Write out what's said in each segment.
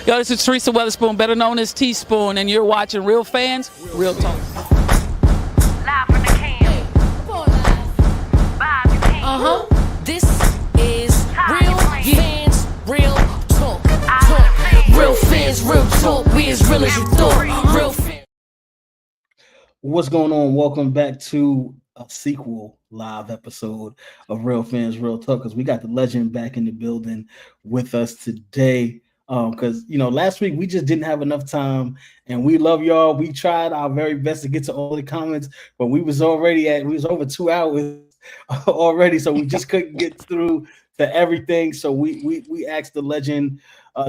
Yo, this is Teresa Weatherspoon, better known as Teaspoon, and you're watching Real Fans, Real Talk. Live from the can. Vibe you can. This is Real Fans, Real Talk. Real fans, real talk. We as real as you thought. Real fans. What's going on? Welcome back to a sequel live episode of Real Fans, Real Talk, because we got the legend back in the building with us today. Because last week we just didn't have enough time, and we love y'all. We tried our very best to get to all the comments, but we was over 2 hours already, so we just couldn't get through to everything. So we asked the legend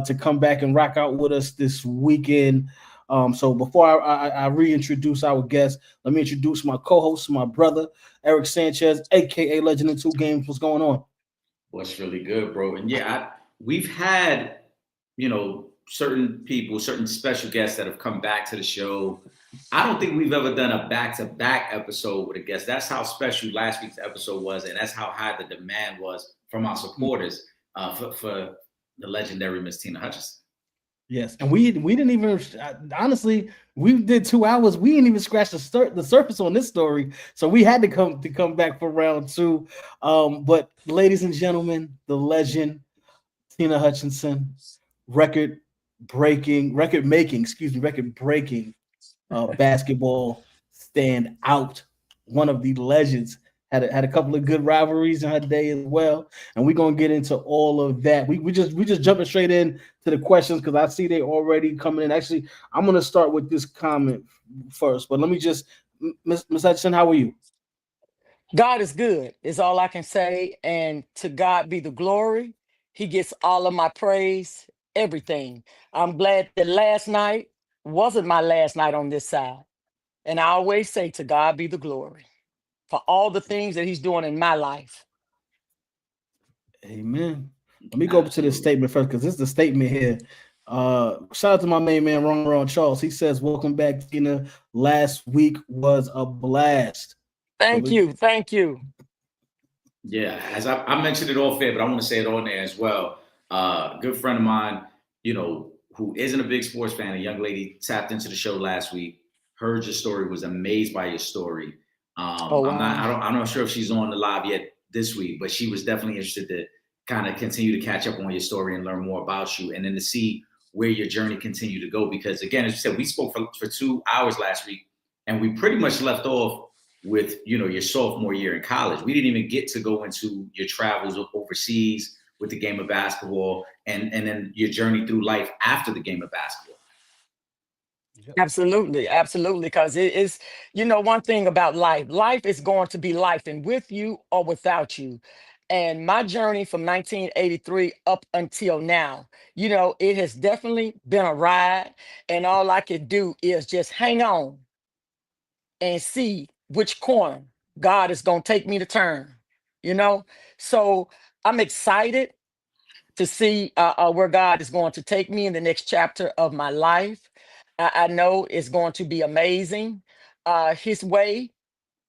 to come back and rock out with us this weekend. So before I reintroduce our guest, let me introduce my co-host, my brother, Eric Sanchez, aka Legend in Two Games. What's going on? What's really good, bro? And yeah, we've had certain people, certain special guests that have come back to the show. I don't think we've ever done a back-to-back episode with a guest. That's how special last week's episode was, and that's how high the demand was from our supporters for the legendary Miss Tina Hutchinson. Yes, and we didn't even honestly, we did 2 hours. We didn't even scratch the surface on this story, so we had to come back for round two. But ladies and gentlemen, the legend Tina Hutchinson, record breaking basketball stand out, one of the legends. Had a couple of good rivalries in her day as well, and we're gonna get into all of that. We just jumping straight in to the questions because I see they already coming in. Actually, I'm gonna start with this comment first, but let me just, Miss Hutchinson, how are you? God is good, is all I can say. And to God be the glory. He gets all of my praise, everything. I'm glad that last night wasn't my last night on this side. And I always say, to God be the glory for all the things that he's doing in my life. Amen. Let me go to this statement first because this is the statement here. Shout out to my main man, Ron Charles. He says, "Welcome back, Tina. Last week was a blast." Thank you. Yeah, as I mentioned it all fair, but I want to say it on there as well. Good friend of mine, who isn't a big sports fan, a young lady tapped into the show last week, heard your story, was amazed by your story. Wow. I'm not sure if she's on the live yet this week, but she was definitely interested to kind of continue to catch up on your story and learn more about you, and then to see where your journey continued to go. Because again, as you said, we spoke for 2 hours last week, and we pretty much left off with your sophomore year in college. We didn't even get to go into your travels overseas with the game of basketball, and then your journey through life after the game of basketball. Absolutely. Because it is, one thing about life is going to be life, and with you or without you. And my journey from 1983 up until now, it has definitely been a ride. And all I can do is just hang on and see which corner God is going to take me to turn, So I'm excited to see where God is going to take me in the next chapter of my life. I know it's going to be amazing. His way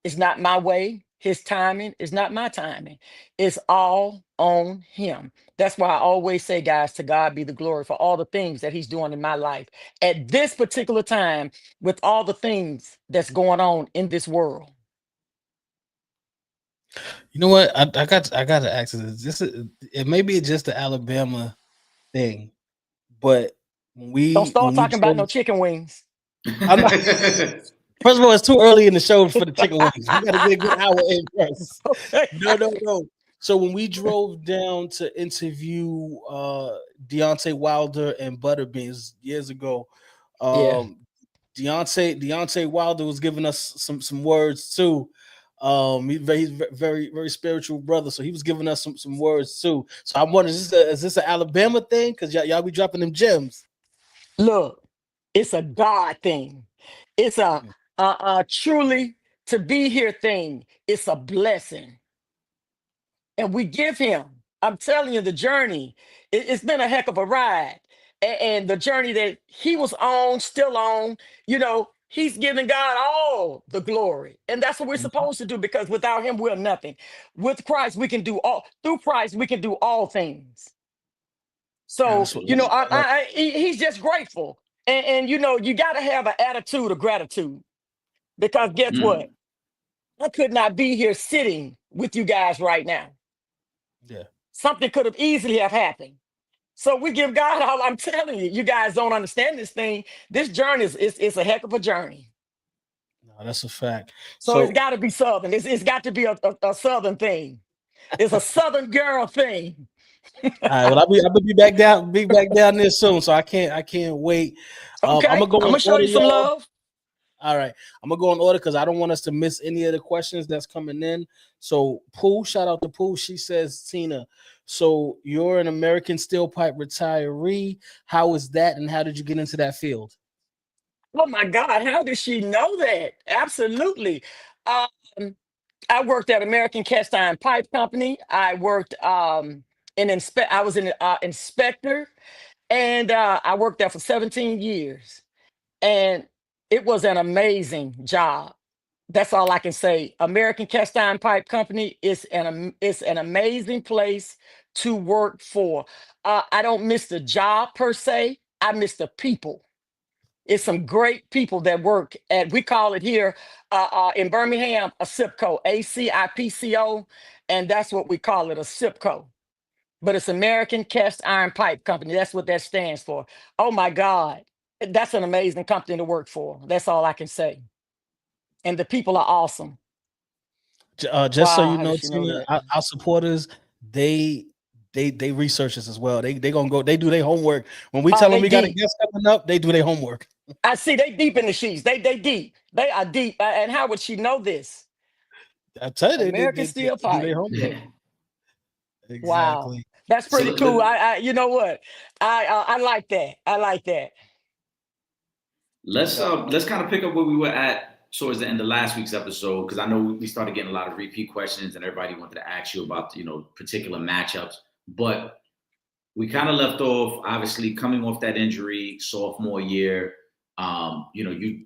is not my way. His timing is not my timing. It's all on him. That's why I always say, guys, to God be the glory for all the things that he's doing in my life at this particular time, with all the things that's going on in this world. You know what? I got to ask this. It may be just the Alabama thing, but Don't start talking about no chicken wings. First of all, it's too early in the show for the chicken wings. We got to get a good hour in first. Okay. No. So when we drove down to interview Deontay Wilder and Butterbeans years ago, Deontay Wilder was giving us some words too. He's very, very spiritual brother, so he was giving us some words too. So I'm wondering, is this an Alabama thing? Because y'all be dropping them gems. Look, it's a God thing. It's a truly to be here thing. It's a blessing. And we give him, I'm telling you, the journey, it's been a heck of a ride. And the journey that he was on, still on, he's giving God all the glory. And that's what we're supposed to do, because without him, we're nothing. With Christ, we can do all. Through Christ, we can do all things. So, That's what. he's just grateful. And you got to have an attitude of gratitude because guess what? Mm. I could not be here sitting with you guys right now. Yeah. Something could have easily have happened. So we give God all. I'm telling you, you guys don't understand this thing. This journey is a heck of a journey. No, that's a fact. So it's So, got to be Southern. It's got to be a Southern thing. It's a Southern girl thing. all right. Well, I'll be back down there soon. So I can't wait. I'm Okay, gonna go I'm in gonna show order, you some y'all. love. All right, I'm gonna go in order because I don't want us to miss any of the questions that's coming in. So, Pooh, shout out to Pooh. She says, Tina, so you're an American steel pipe retiree. How is that, and how did you get into that field? Oh my God, how did she know that? Absolutely. Um, I worked at American Cast Iron Pipe Company. I worked I was an inspector, and I worked there for 17 years. And it was an amazing job. That's all I can say. American Cast Iron Pipe Company is it's an amazing place to work for. I don't miss the job per se. I miss the people. It's some great people that work at, we call it here in Birmingham, a SIPCO, ACIPCO, and that's what we call it, a SIPCO. But it's American Cast Iron Pipe Company. That's what that stands for. Oh my God. That's an amazing company to work for. That's all I can say. And the people are awesome. Just so Wow, you how know, does she know Tina, that? our supporters, they they research us as well. They gonna go. They do their homework. When we tell them They we got a deep. guest coming up, they do their homework. I see they deep in the sheets. They deep. They are deep. And how would she know this? I tell you, American they Steel do their Pipe. homework. Wow. Exactly. That's So pretty cool. You know what? I like that. I like that. let's kind of pick up where we were at towards the end of last week's episode because I know we started getting a lot of repeat questions and everybody wanted to ask you about particular matchups, but we kind of left off obviously coming off that injury sophomore year. You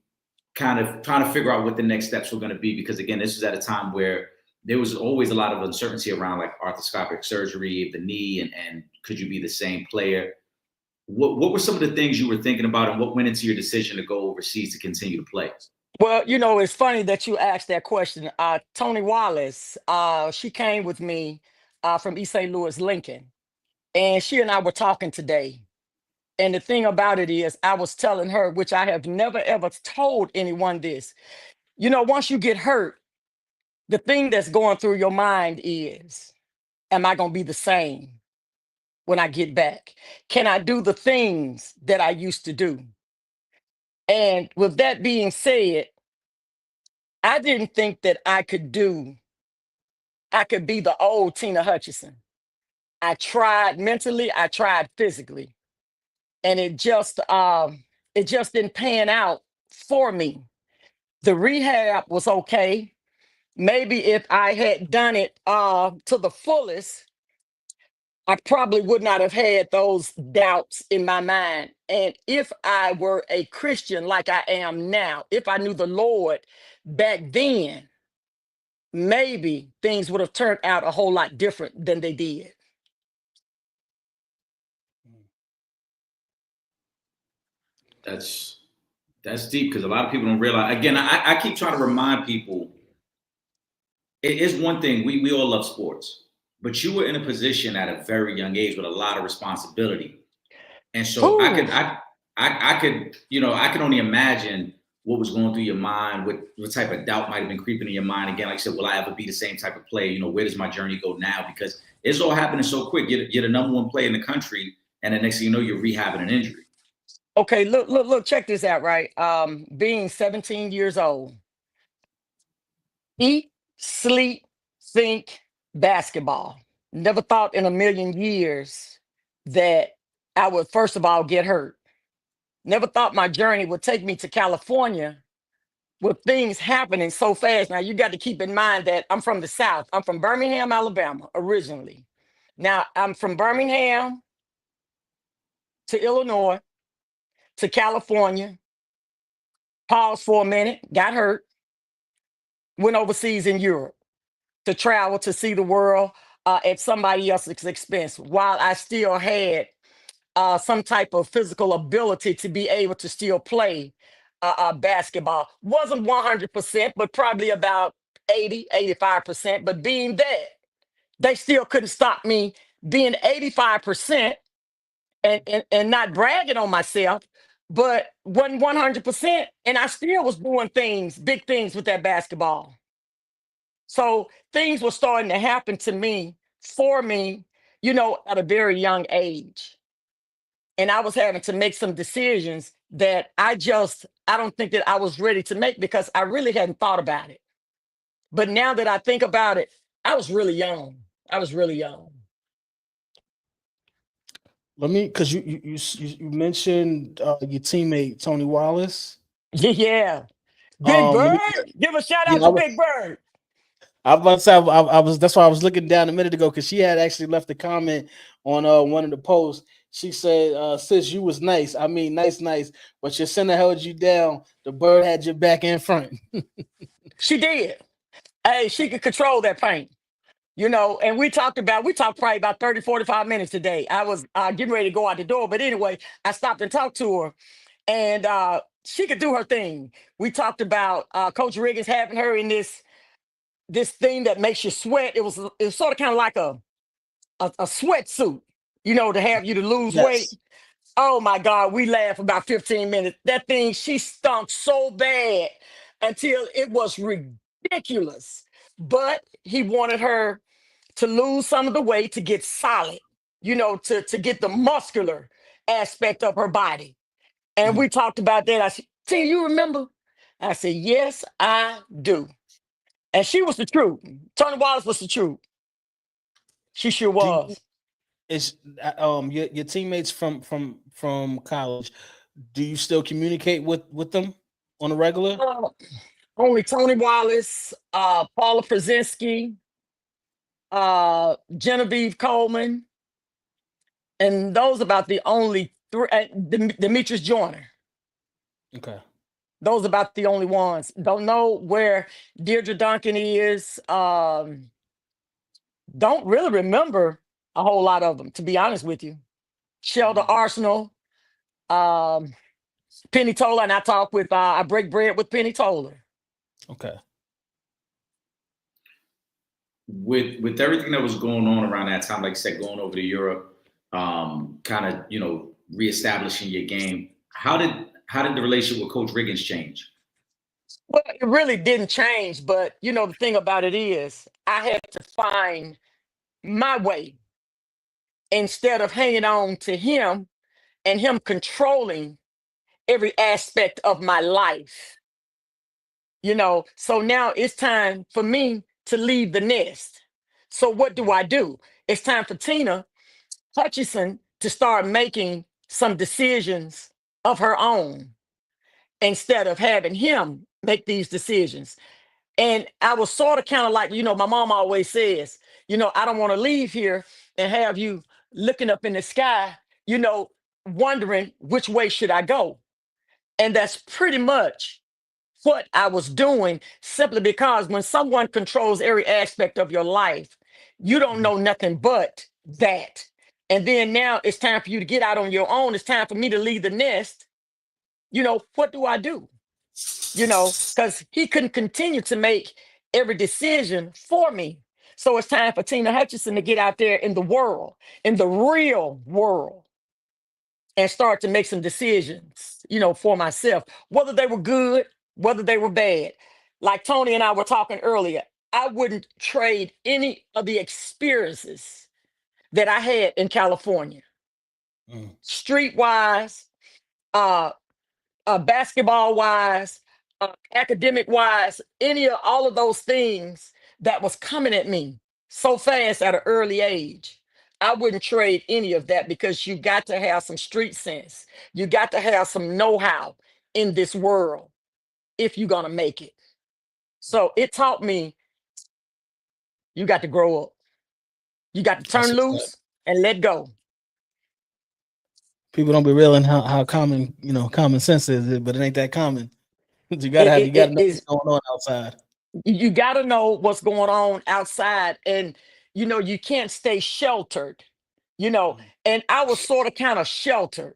kind of trying to figure out what the next steps were going to be because again, this was at a time where there was always a lot of uncertainty around like arthroscopic surgery of the knee and could you be the same player? What were some of the things you were thinking about and what went into your decision to go overseas to continue to play? Well, it's funny that you asked that question. Tony Wallace, she came with me from East St. Louis, Lincoln, and she and I were talking today. And the thing about it is, I was telling her, which I have never ever told anyone this. Once you get hurt, the thing that's going through your mind is, am I going to be the same when I get back? Can I do the things that I used to do? And with that being said, I didn't think that I could be the old Tina Hutchinson. I tried mentally, I tried physically, and it just didn't pan out for me. The rehab was okay. Maybe if I had done it to the fullest, I probably would not have had those doubts in my mind. And if I were a Christian like I am now, if I knew the Lord back then, maybe things would have turned out a whole lot different than they did. That's deep because a lot of people don't realize. Again, I keep trying to remind people. It is one thing we all love sports, but you were in a position at a very young age with a lot of responsibility, and so Whew. I could I could only imagine what was going through your mind, what type of doubt might have been creeping in your mind. Again, like I said, will I ever be the same type of player? Where does my journey go now? Because it's all happening so quick. You're the number one player in the country, and the next thing you know, you're rehabbing an injury. Okay, look, check this out, right? Being 17 years old, eat, sleep, think, basketball. Never thought in a million years that I would, first of all, get hurt. Never thought my journey would take me to California with things happening so fast. Now, you got to keep in mind that I'm from the South. I'm from Birmingham, Alabama, originally. Now, I'm from Birmingham to Illinois to California, paused for a minute, got hurt, went overseas in Europe to travel to see the world at somebody else's expense while I still had some type of physical ability to be able to still play basketball. Wasn't 100%, but probably about 80, 85%. But being that, they still couldn't stop me being 85% and not bragging on myself, but wasn't 100%. And I still was doing things, big things with that basketball. So things were starting to happen to me, for me, at a very young age. And I was having to make some decisions that I don't think that I was ready to make because I really hadn't thought about it. But now that I think about it, I was really young. I was really young. Because you mentioned your teammate Tony Wallace. Yeah. Big Let Bird. me, Give a shout out yeah, to Big Bird. I was about to say, I was. That's why I was looking down a minute ago because she had actually left a comment on one of the posts. She said, "Sis, you was nice. I mean, nice, but your center held you down. The bird had your back in front." She did. Hey, she could control that paint. And we talked probably about 30, 45 minutes today. I was getting ready to go out the door. But anyway, I stopped and talked to her. And she could do her thing. We talked about Coach Riggins having her in this thing that makes you sweat. It was sort of kind of like a sweatsuit, to have you to lose weight. Yes. Oh my God, we laughed about 15 minutes. That thing, she stunk so bad until it was ridiculous. But he wanted her to lose some of the weight to get solid, to get the muscular aspect of her body. And we talked about that. I said, Tina, you remember? I said, yes, I do. And she was the truth. Tony Wallace was the truth. She sure Do you, was. is your teammates from college? Do you still communicate with them on a regular? Uh, only Tony Wallace, Paula Przinski, Genevieve Coleman, and those about the only three. Demetrius Joyner. Okay. Those about the only ones. Don't know where Deirdre Duncan is. Don't really remember a whole lot of them, to be honest with you. Shelter Arsenal, um, Penny Toller, and I talk with I break bread with Penny Toller. Okay. With everything that was going on around that time, like I said, going over to Europe, kind of reestablishing your game. How did the relationship with Coach Riggins change? Well, it really didn't change, but the thing about it is I had to find my way instead of hanging on to him and him controlling every aspect of my life. So now it's time for me to leave the nest. So what do? It's time for Tina Hutchinson to start making some decisions of her own instead of having him make these decisions. And I was sort of kind of like, my mom always says, I don't want to leave here and have you looking up in the sky, wondering which way should I go. And that's pretty much what I was doing, simply because when someone controls every aspect of your life, you don't know nothing but that. And then now it's time for you to get out on your own. It's time for me to leave the nest. What do I do? Because he couldn't continue to make every decision for me. So it's time for Tina Hutchinson to get out there in the world, in the real world, and start to make some decisions, for myself, whether they were good, whether they were bad. Like Tony and I were talking earlier, I wouldn't trade any of the experiences that I had in California, streetwise, uh, basketball wise, academic wise, all of those things that was coming at me so fast at an early age. I wouldn't trade any of that because you got to have some street sense. You got to have some know-how in this world if you're going to make it. So it taught me you got to grow up. You got to turn loose and let go. People don't be realizing how common common sense is, but it ain't that common. You gotta know what's going on outside. You got to know what's going on outside, and you can't stay sheltered. and I was sort of kind of sheltered.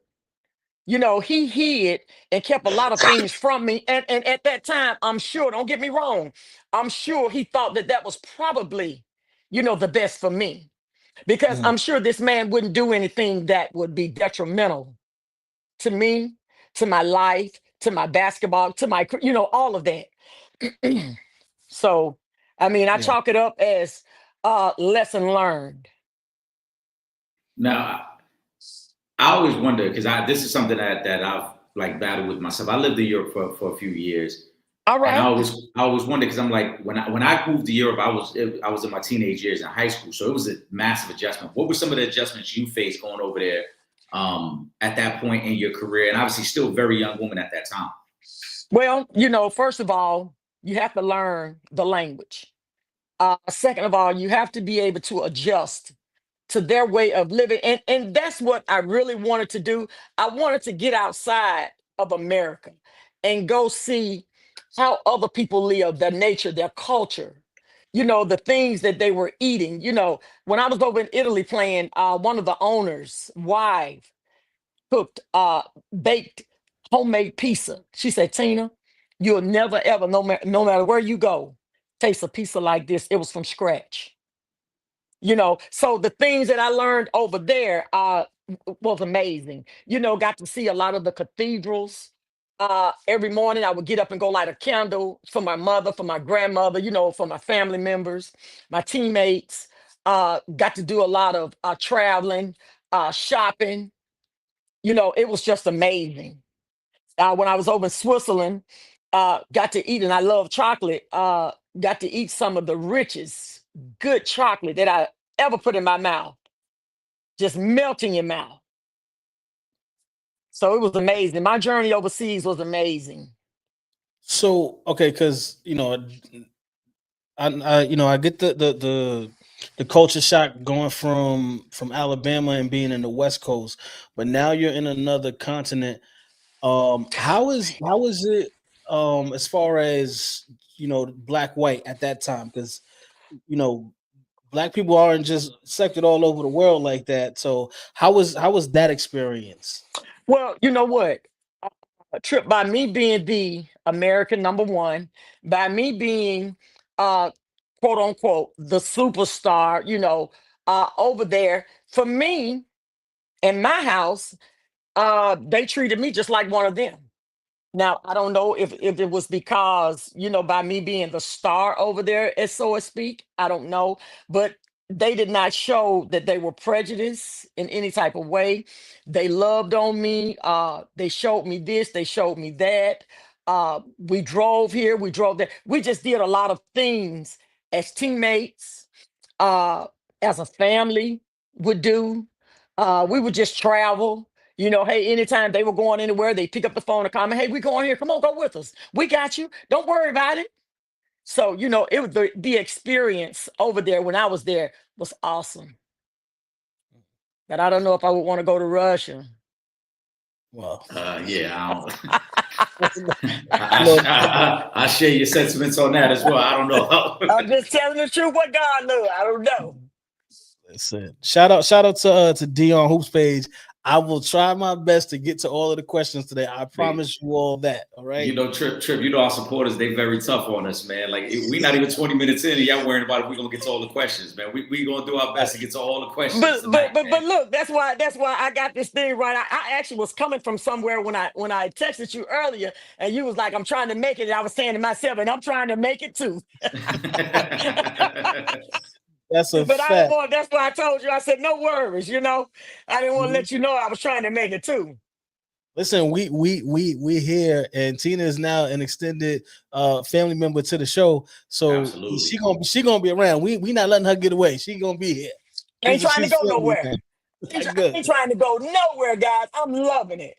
He hid and kept a lot of things from me. And at that time, I'm sure, don't get me wrong, I'm sure he thought that that was probably, the best for me. Because Mhm. I'm sure this man wouldn't do anything that would be detrimental to me, to my life, to my basketball, to my, all of that. So, I mean, I Yeah. chalk it up as lesson learned. Now, I always wonder because this is something that I've like battled with myself. I lived in Europe for a few years, All and right. I always wonder because I'm like when I moved to Europe, I was in my teenage years in high school, so it was a massive adjustment. What were some of the adjustments you faced going over there at that point in your career, and obviously still very young woman at that time? Well, first of all, you have to learn the language. Second of all, you have to be able to adjust to their way of living. And that's what I really wanted to do. I wanted to get outside of America and go see how other people live, their nature, their culture, the things that they were eating. When I was over in Italy playing, one of the owners' wife cooked baked homemade pizza. She said, Tina, you'll never ever, no matter where you go, taste a pizza like this. It was from scratch. So the things that I learned over there was amazing. Got to see a lot of the cathedrals. Every morning I would get up and go light a candle for my mother, for my grandmother, for my family members, my teammates. Got to do a lot of traveling, shopping. It was just amazing. When I was over in Switzerland, got to eat, and I love chocolate. Got to eat some of the richest, good chocolate that I ever put in my mouth, just melt in your mouth. So it was amazing. My journey overseas was amazing. So okay, because I get the culture shock going from Alabama and being in the West Coast, but now you're in another continent. How is it as far as black white at that time? Because you know black people aren't just accepted all over the world like that. So how was that experience? Well, you know what? Trip, by me being the American number one, by me being uh quote unquote the superstar, over there, for me in my house, they treated me just like one of them. Now, I don't know if it was because, by me being the star over there, as so to speak, I don't know. But they did not show that they were prejudiced in any type of way. They loved on me. They showed me this, they showed me that. We drove here, we drove there. We just did a lot of things as teammates, uh, as a family would do. We would just travel. Hey, anytime they were going anywhere, they pick up the phone and call me, hey, we going here. Come on, go with us. We got you. Don't worry about it. So, it was the experience over there when I was there was awesome. But I don't know if I would want to go to Russia. Well, Yeah, no, I share your sentiments on that as well. I don't know. I'm just telling the truth what God knew. I don't know. listen. Shout out to Dion Hoops page. I will try my best to get to all of the questions today. I promise you all that. All right. Trip, our supporters, they very tough on us, man. Like we not even 20 minutes in, and y'all worrying about if we gonna get to all the questions, man. We gonna do our best to get to all the questions But tonight, but look, that's why I got this thing right. I actually was coming from somewhere when I texted you earlier, and you was like, I'm trying to make it. And I was saying to myself, and I'm trying to make it too. That's a But I didn't fact. want. That's why I told you. I said no worries. I didn't want to let you know I was trying to make it too. Listen, we here, and Tina is now an extended family member to the show, so Absolutely. she gonna be around. We not letting her get away. She gonna be here. Ain't trying to go family, nowhere. man. Ain't trying to go nowhere, guys. I'm loving it.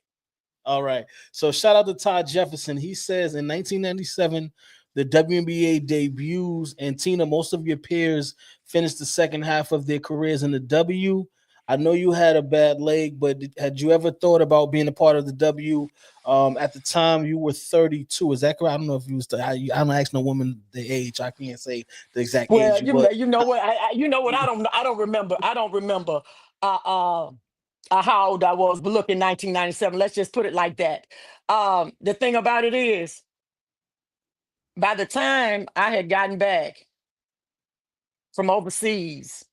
All right. So shout out to Todd Jefferson. He says in 1997, the WNBA debuts, and Tina, most of your peers finished the second half of their careers in the W. I know you had a bad leg, but had you ever thought about being a part of the W? At the time, you were 32. Is that correct? I don't know if you was. I don't ask no woman the age. I can't say the exact Well, age. But you know what? You know what? I don't remember. I don't remember how old I was, but look, in 1997, let's just put it like that. The thing about it is, by the time I had gotten back from overseas,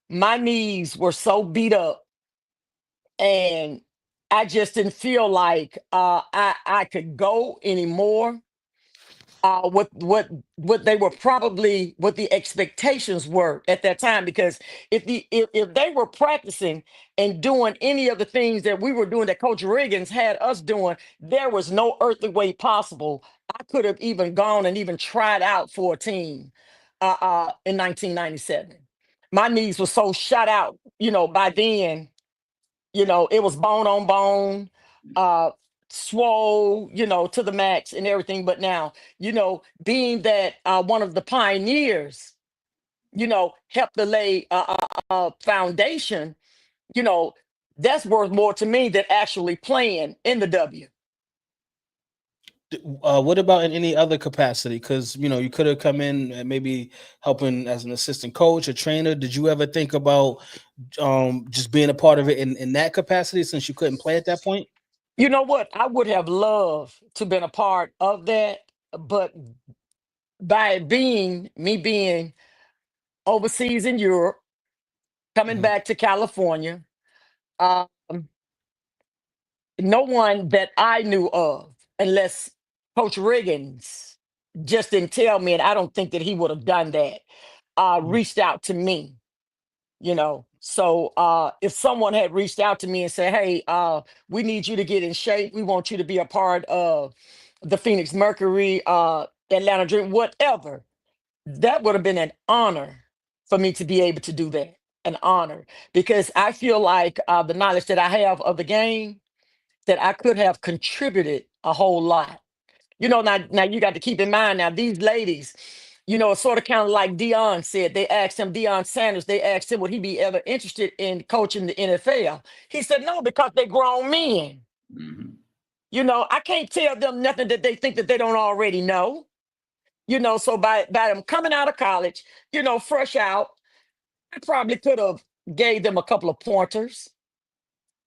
my knees were so beat up, and I just didn't feel like I could go anymore. What they were probably what the expectations were at that time, because if they were practicing and doing any of the things that we were doing, that Coach Riggins had us doing, there was no earthly way possible I could have even gone and even tried out for a team in 1997. My knees were so shot out, by then. It was bone on bone, uh, swole, to the max and everything. But now, being that one of the pioneers, helped to lay a foundation, you know, that's worth more to me than actually playing in the W. What about in any other capacity? Because you could have come in and maybe helping as an assistant coach or trainer. Did you ever think about just being a part of it in that capacity, since you couldn't play at that point? You know what? I would have loved to been a part of that, but by being overseas in Europe, coming Mhm. back to California, um, no one that I knew of, unless Coach Riggins just didn't tell me, and I don't think that he would have done that, Mhm. reached out to me. So if someone had reached out to me and said, hey, we need you to get in shape, we want you to be a part of the Phoenix Mercury, Atlanta Dream, whatever, that would have been an honor for me to be able to do that. An honor, because I feel like the knowledge that I have of the game, that I could have contributed a whole lot. Now you got to keep in mind, now these ladies, it's sort of kind of like Dion said. They asked him, Deion Sanders, they asked him, would he be ever interested in coaching the NFL? He said no, because they're grown men. Mhm. I can't tell them nothing that they think that they don't already know. So by them coming out of college, fresh out, I probably could have gave them a couple of pointers,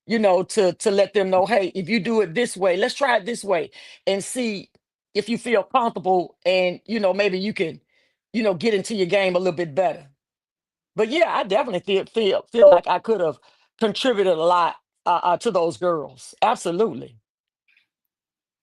to let them know, hey, if you do it this way, let's try it this way and see if you feel comfortable, and maybe you can, get into your game a little bit better. But yeah, I definitely feel like I could have contributed a lot to those girls. Absolutely.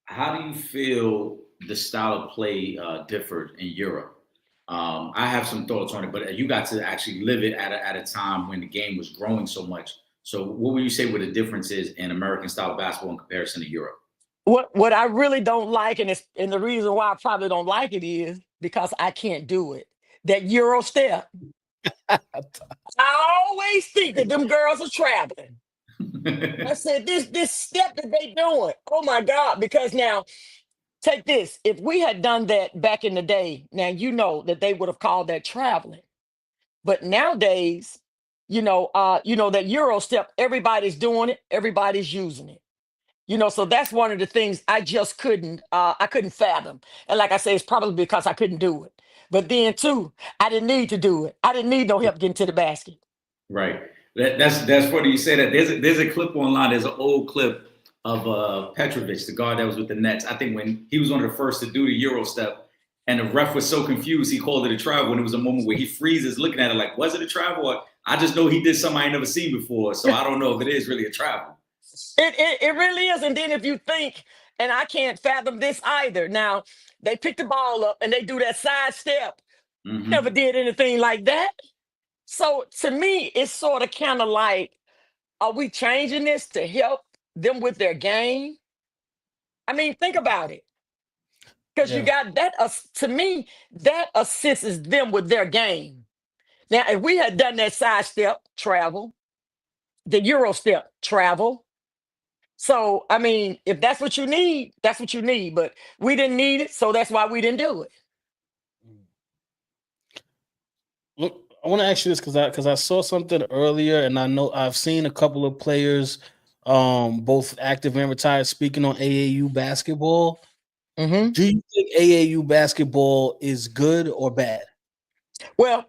How do you feel the style of play differed in Europe? I have some thoughts on it, but you got to actually live it at a time when the game was growing so much. So, what would you say were the differences in American style of basketball in comparison to Europe? What I really don't like, and the reason why I probably don't like it, is because I can't do it. That Euro step. I always think that them girls are traveling. I said, this step that they doing, oh my God, because now take this. If we had done that back in the day, now that they would have called that traveling. But nowadays, that Euro step, everybody's doing it, everybody's using it. So that's one of the things I just couldn't fathom. And like I say, it's probably because I couldn't do it. But then too, I didn't need to do it. I didn't need no help getting to the basket. Right. That's funny you say that. There's a clip online. There's an old clip of Petrovic, the guard that was with the Nets. I think when he was one of the first to do the Euro step, and the ref was so confused, he called it a travel. And it was a moment where he freezes, looking at it like, was it a travel? Or, I just know he did something I ain't never seen before, so I don't know if it is really a travel. It really is. And then if you think, and I can't fathom this either. Now, they pick the ball up and they do that side step. Never Hmm. did anything like that. So to me, it's sort of kind of like, are we changing this to help them with their game? I mean, think about it. Because you Yeah. got that, to me, that assists them with their game. Now, if we had done that side step travel, the Euro step travel. So, I mean, if that's what you need, that's what you need. But we didn't need it, so that's why we didn't do it. Look, I want to ask you this because I saw something earlier, and I know I've seen a couple of players, both active and retired, speaking on AAU basketball. Hmm. Do you think AAU basketball is good or bad? Well,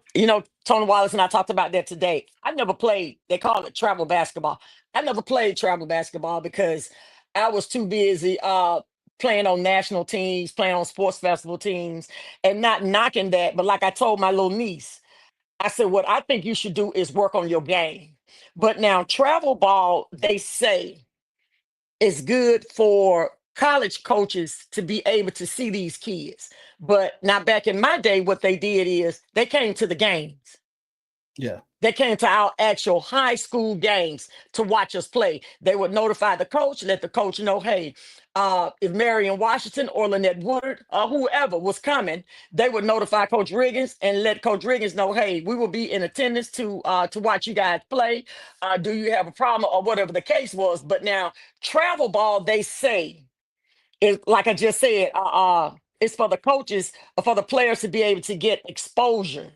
Tony Wallace and I talked about that today. I never played, they call it travel basketball. I never played travel basketball because I was too busy playing on national teams, playing on sports festival teams, and not knocking that. But like I told my little niece, I said, what I think you should do is work on your game. But now, travel ball, they say, is good for college coaches to be able to see these kids. But now, back in my day, what they did is they came to the games. Yeah. They came to our actual high school games to watch us play. They would notify the coach, let the coach know, hey, if Marion Washington or Lynette Woodard or whoever was coming, they would notify Coach Riggins and let Coach Riggins know, hey, we will be in attendance to watch you guys play. Do you have a problem or whatever the case was? But now travel ball, they say, is like I just said, it's for the coaches or for the players to be able to get exposure.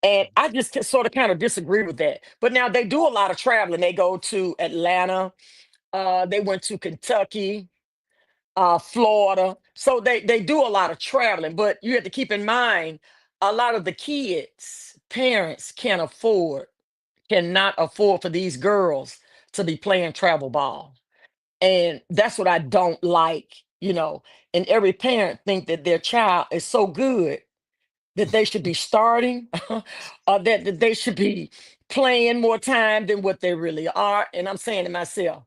And I just sort of kind of disagree with that. But now they do a lot of traveling. They go to Atlanta. They went to Kentucky, Florida. So they do a lot of traveling. But you have to keep in mind, a lot of the kids, parents cannot afford for these girls to be playing travel ball. And that's what I don't like, And every parent think that their child is so good that they should be starting or that they should be playing more time than what they really are. And I'm saying to myself,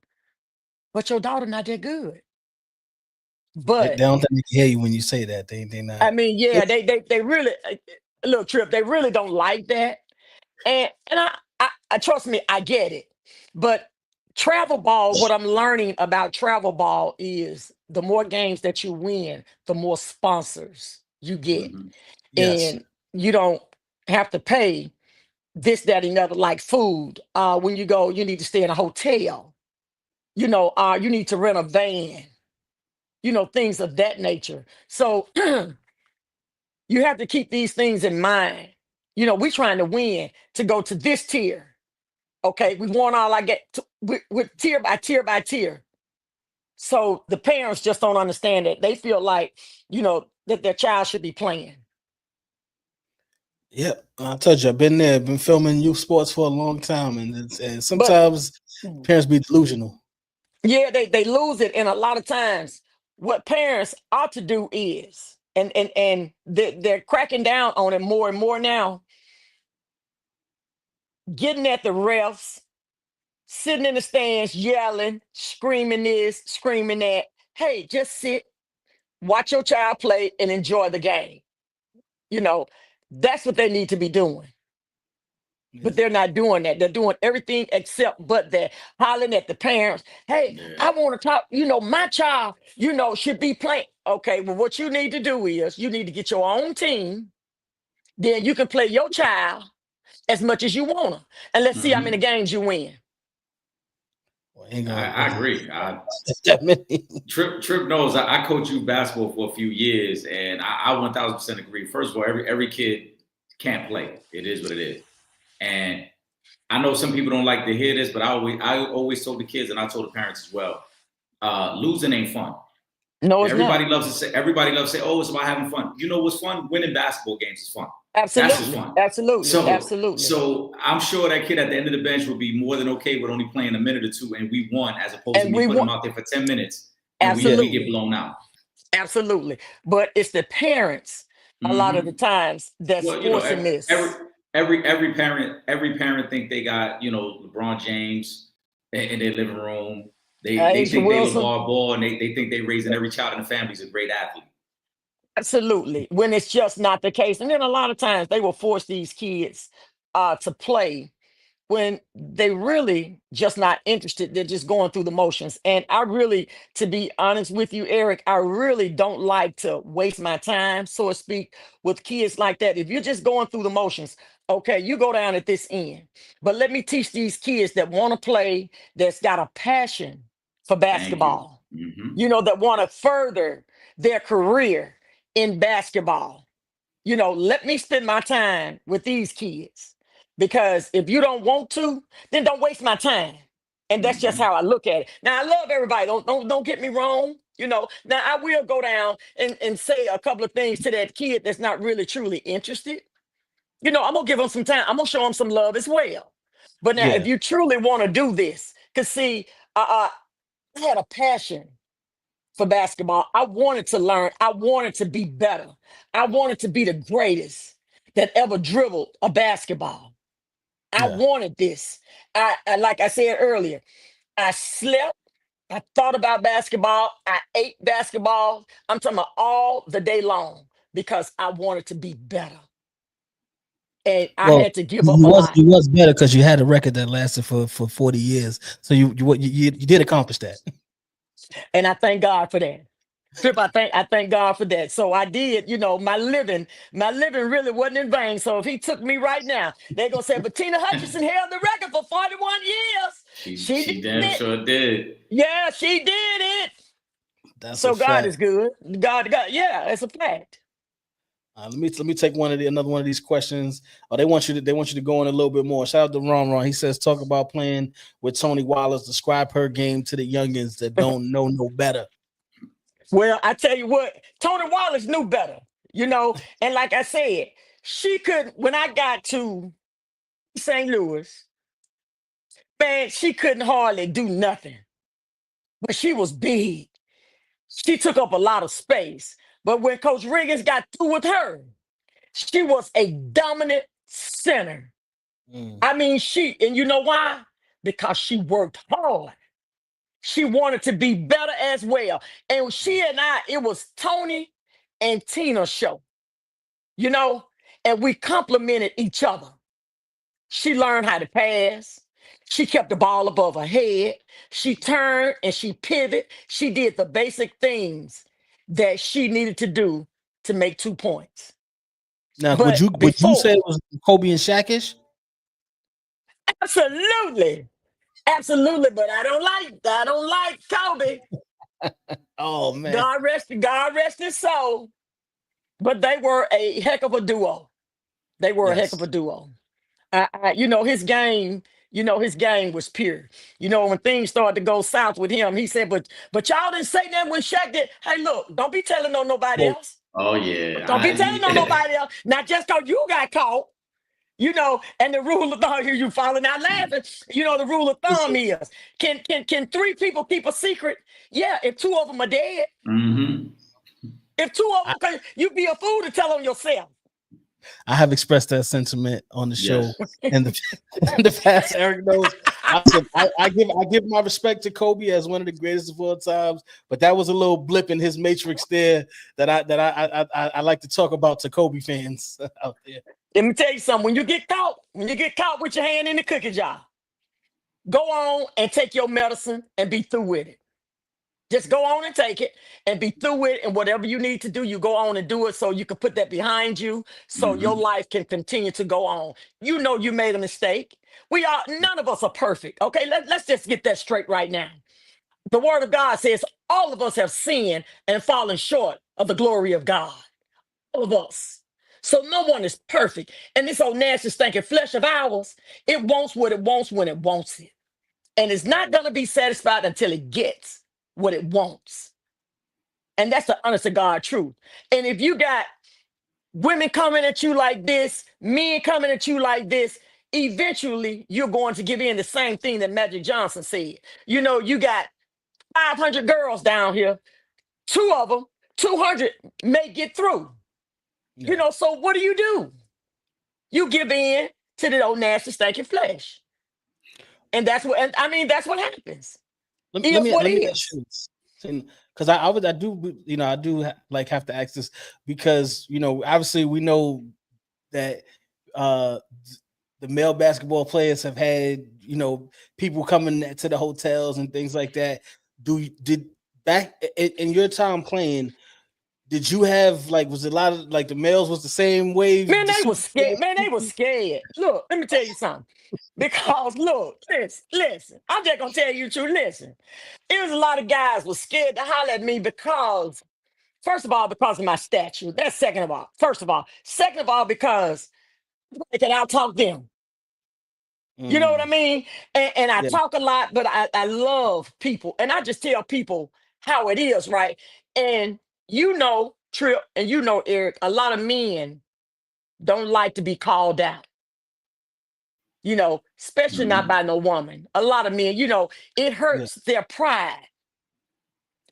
but your daughter not that good. They But don't think they can hear you when you say that. They not. I mean, yeah, they really look, Trip, they really don't like that. And I trust me, I get it. But travel ball, what I'm learning about travel ball is the more games that you win, the more sponsors you get. Mhm. Yes. And you don't have to pay this, that, and other, like food. When you go, you need to stay in a hotel. You need to rent a van. Things of that nature. So you have to keep these things in mind. We're trying to win to go to this tier. Okay, we want all I get with tier by tier by tier. So the parents just don't understand it. They feel like, that their child should be playing. Yep. I told you, I've been there, been filming youth sports for a long time, and But sometimes parents be delusional. yeah, they lose it. And a lot of times, what parents ought to do is, and they're cracking down on it more and more now, getting at the refs, sitting in the stands, yelling, screaming this, screaming that. Hey, just sit, watch your child play, and enjoy the game. You know, that's what they need to be doing. But they're not doing that. They're doing everything except but that, hollering at the parents. Hey, Yeah. I want to talk. My child, should be playing. Okay, well, what you need to do is you need to get your own team. Then you can play your child as much as you want to. And let's see how many Mhm. games you win. Well, ain't I gonna agree. that many. Trip knows I coached youth basketball for a few years, and I 1000% agree. First of all, every kid can't play. It is what it is, and I know some people don't like to hear this, but I always told the kids, and I told the parents as well. Losing ain't fun. No, it's Everybody not. loves to say. Everybody loves to say, "Oh, it's about having fun." You know what's fun? Winning basketball games is fun. That's just Absolutely. fun. Absolutely. So, Absolutely. so I'm sure that kid at the end of the bench would be more than okay with only playing a minute or two, and we won, as opposed to And me we putting him want out there for 10 minutes and we get absolutely. blown out. Absolutely. But it's the parents a lot of the Hmm. times that's Well, forcing every this. every parent think they got LeBron James in their living room. They Asia think they Wilson. LeVar Ball, and they think they raising every child in the family is a great athlete. Absolutely. When it's just not the case. And then a lot of times they will force these kids to play when they really just not interested. They're just going through the motions. And I really, to be honest with you, Eric, I really don't like to waste my time, so to speak, with kids like that. If you're just going through the motions, okay, you go down at this end. But let me teach these kids that want to play, that's got a passion for Thank you. basketball, that want to further their career in basketball. Let me spend my time with these kids because if you don't want to, then don't waste my time. And that's just Hmm. how I look at it. Now I love everybody. Don't get me wrong. Now I will go down and say a couple of things to that kid that's not really truly interested. I'm gonna give them some time. I'm gonna show them some love as well. But now, if Yeah, you truly want to do this, because see, I had a passion for basketball. I wanted to learn. I wanted to be better. I wanted to be the greatest that ever dribbled a basketball. I yeah. wanted this. Like I said earlier, I slept. I thought about basketball. I ate basketball. I'm talking about all the day long because I wanted to be better. And I Well, had to give up you a was lot. you was better because you had a record that lasted for 40 years. So you did accomplish that. And I thank God for that. Trip, I thank God for that. So I did, my living really wasn't in vain. So if he took me right now, they're gonna say, but Tina Hutchinson held the record for 41 years. She did She damn it. sure did. Yeah, she did it. That's a So God fact. is good. God, yeah, it's a fact. Let me take another one of these questions. Oh, they want you to go in a little bit more. Shout out to Ron. He says talk about playing with Tony Wallace. Describe her game to the youngins that don't know no better. Well, I tell you what, Tony Wallace knew better, and like I said, she could when I got to St. Louis, man, she couldn't hardly do nothing. But she was big. She took up a lot of space. But when Coach Riggins got through with her, she was a dominant center. Mm. I mean, and you know why? Because she worked hard. She wanted to be better as well. And she and I, it was Tony and Tina show, you know, and we complimented each other. She learned how to pass. She kept the ball above her head. She turned and she pivoted. She did the basic things that she needed to do to make 2 points. Now, would But you say before, it was Kobe and Shakish? absolutely, absolutely. But I don't like Kobe. Oh man, God rest his soul. But they were a heck of a duo. They were a heck of yes. a duo. His game, his game was pure. When things started to go south with him, he said, but y'all didn't say that when Shaq did. Hey, look, don't be telling on nobody Well, else. Oh yeah. Don't be telling on nobody else. Not just because you got caught, and the rule of thumb here, you falling out laughing. The rule of thumb listen, is can three people keep a secret? Yeah, if two of them are dead. hmm If two of I, them, because you'd be a fool to tell on yourself. I have expressed that sentiment on the show Yes. in the in the past. Eric knows. I said I give my respect to Kobe as one of the greatest of all times, but that was a little blip in his matrix there that I like to talk about to Kobe fans out there. Let me tell you something. When you get caught with your hand in the cookie jar, go on and take your medicine and be through with it. Just go on and take it and be through with it. And whatever you need to do, you go on and do it so you can put that behind you so your hmm life can continue to go on. You know you made a mistake. None of us are perfect. Okay, let's just get that straight right now. The word of God says all of us have sinned and fallen short of the glory of God. All of us. So no one is perfect. And this old nasty stinking flesh of ours, it wants what it wants when it wants it. And it's not going to be satisfied until it gets what it wants. And that's the honest to God truth. And if you got women coming at you like this, men coming at you like this, eventually you're going to give in the same thing that Magic Johnson said. You got 500 girls down here, two of them, 200 may get through. Yeah. So what do? You give in to the old nasty stinking flesh. And I mean, that's what happens. Let Is me what let me ask is. you this, because I do like have to ask this because obviously we know that uh the male basketball players have had people coming to the hotels and things like that. Did back in your time playing? Did you have was a lot of the males was the same wave? Man, The they was superstars? scared. Man, they was scared. Look, let me tell you something. Because look, listen. I'm just gonna tell you the truth. Listen, it was a lot of guys was scared to holler at me because, first of all, because of my stature. That's second of all. First of all, second of all, because I can out talk them. You know what I Mm, mean? And I yeah, talk a lot, but I love people. And I just tell people how it is, right? And Trip, and Eric, a lot of men don't like to be called out, especially not Mhm. by no woman. A lot of men, it Yeah. hurts their pride.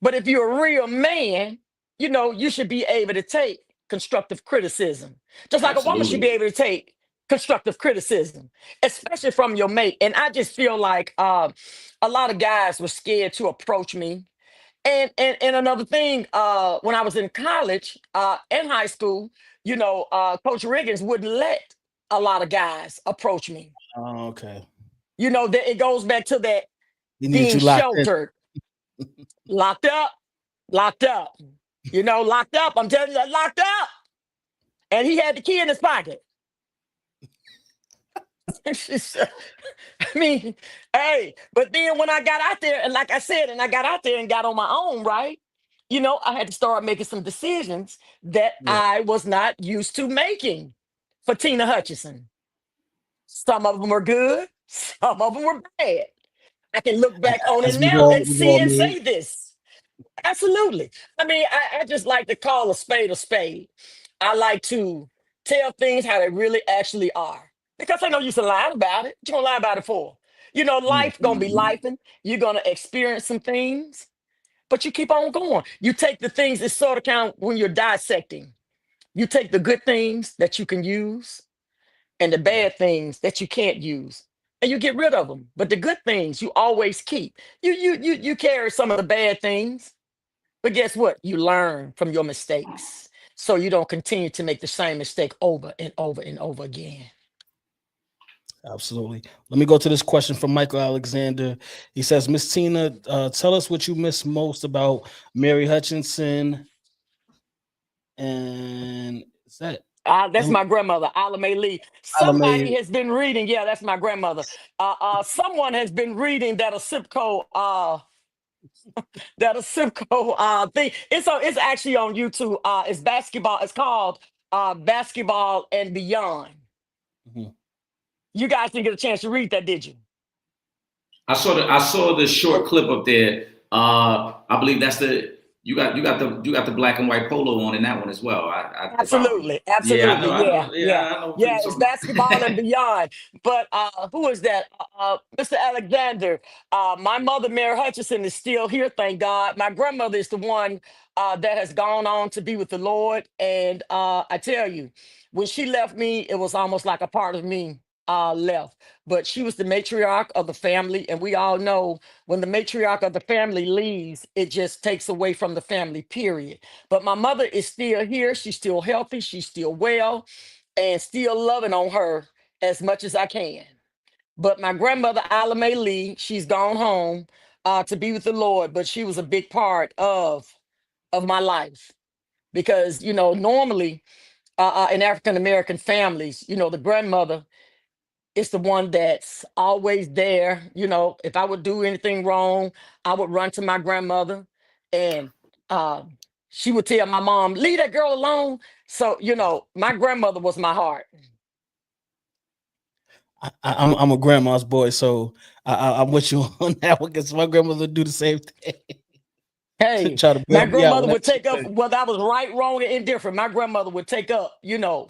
But if you're a real man, you should be able to take constructive criticism. Just like a woman should be Absolutely. able to take constructive criticism, especially from your mate. And I just feel like a lot of guys were scared to approach me. And another thing, when I was in college and high school, Coach Riggins wouldn't let a lot of guys approach me. Oh, okay. That it goes back to that He needed being you locked in. sheltered, locked up, locked up. Locked up. I'm telling you, locked up. And he had the key in his pocket. It's just, I mean, hey, but then when I got out there, and like I said, and I got out there and got on my own, right? I had to start making some decisions that Yeah. I was not used to making for Tina Hutchinson. Some of them were good, some of them were bad. I can look back on it As we've now all and we've see all and made. say this. Absolutely. I mean, I just like to call a spade a spade. I like to tell things how they really actually are. Because I know you to lie about it. What you gonna lie about it for? Yeah. Life gonna be Mhm. life, and you're gonna experience some things, but you keep on going. You take the things that sort of count when you're dissecting. You take the good things that you can use and the Yeah. bad things that you can't use. And you get rid of them. But the good things you always keep. You carry some of the bad things, but guess what? You learn from your mistakes. So you don't continue to make the same mistake over and over and over again. Absolutely. Let me go to this question from Michael Alexander. He says, Miss Tina, tell us what you miss most about Mary Hutchinson. And is that That's M- my grandmother, Alame Lee. Somebody Alame? has been reading. Yeah, that's my grandmother. Someone has been reading that a zip code. That a zip code thing. It's actually on YouTube. It's basketball. It's called Basketball and Beyond. Mhm. You guys didn't get a chance to read that, did you? I saw the short clip up there. I believe that's the you got the black and white polo on in that one as well. If I Absolutely, yeah, I absolutely, know, I yeah, know, yeah, yeah, I know what yeah. you're It's talking about. basketball and beyond. But who is that? Mr. Alexander. My mother, Mary Hutchinson, is still here. Thank God. My grandmother is the one that has gone on to be with the Lord. And I tell you, when she left me, it was almost like a part of me left. But she was the matriarch of the family, and we all know when the matriarch of the family leaves, it just takes away from the family. Period. But my mother is still here. She's still healthy. She's still well and still loving on her as much as I can. But my grandmother, Alame Lee, she's gone home to be with the Lord, but she was a big part of my life because, normally in African American families, the grandmother is the one that's always there. If I would do anything wrong, I would run to my grandmother and she would tell my mom, leave that girl alone. So, my grandmother was my heart. I'm a grandma's boy, so I'm with you on that one because my grandmother do the same thing. Hey, Try to my bail me out grandmother whenever would she take up could. whether I was right, wrong, or indifferent. My grandmother would take up,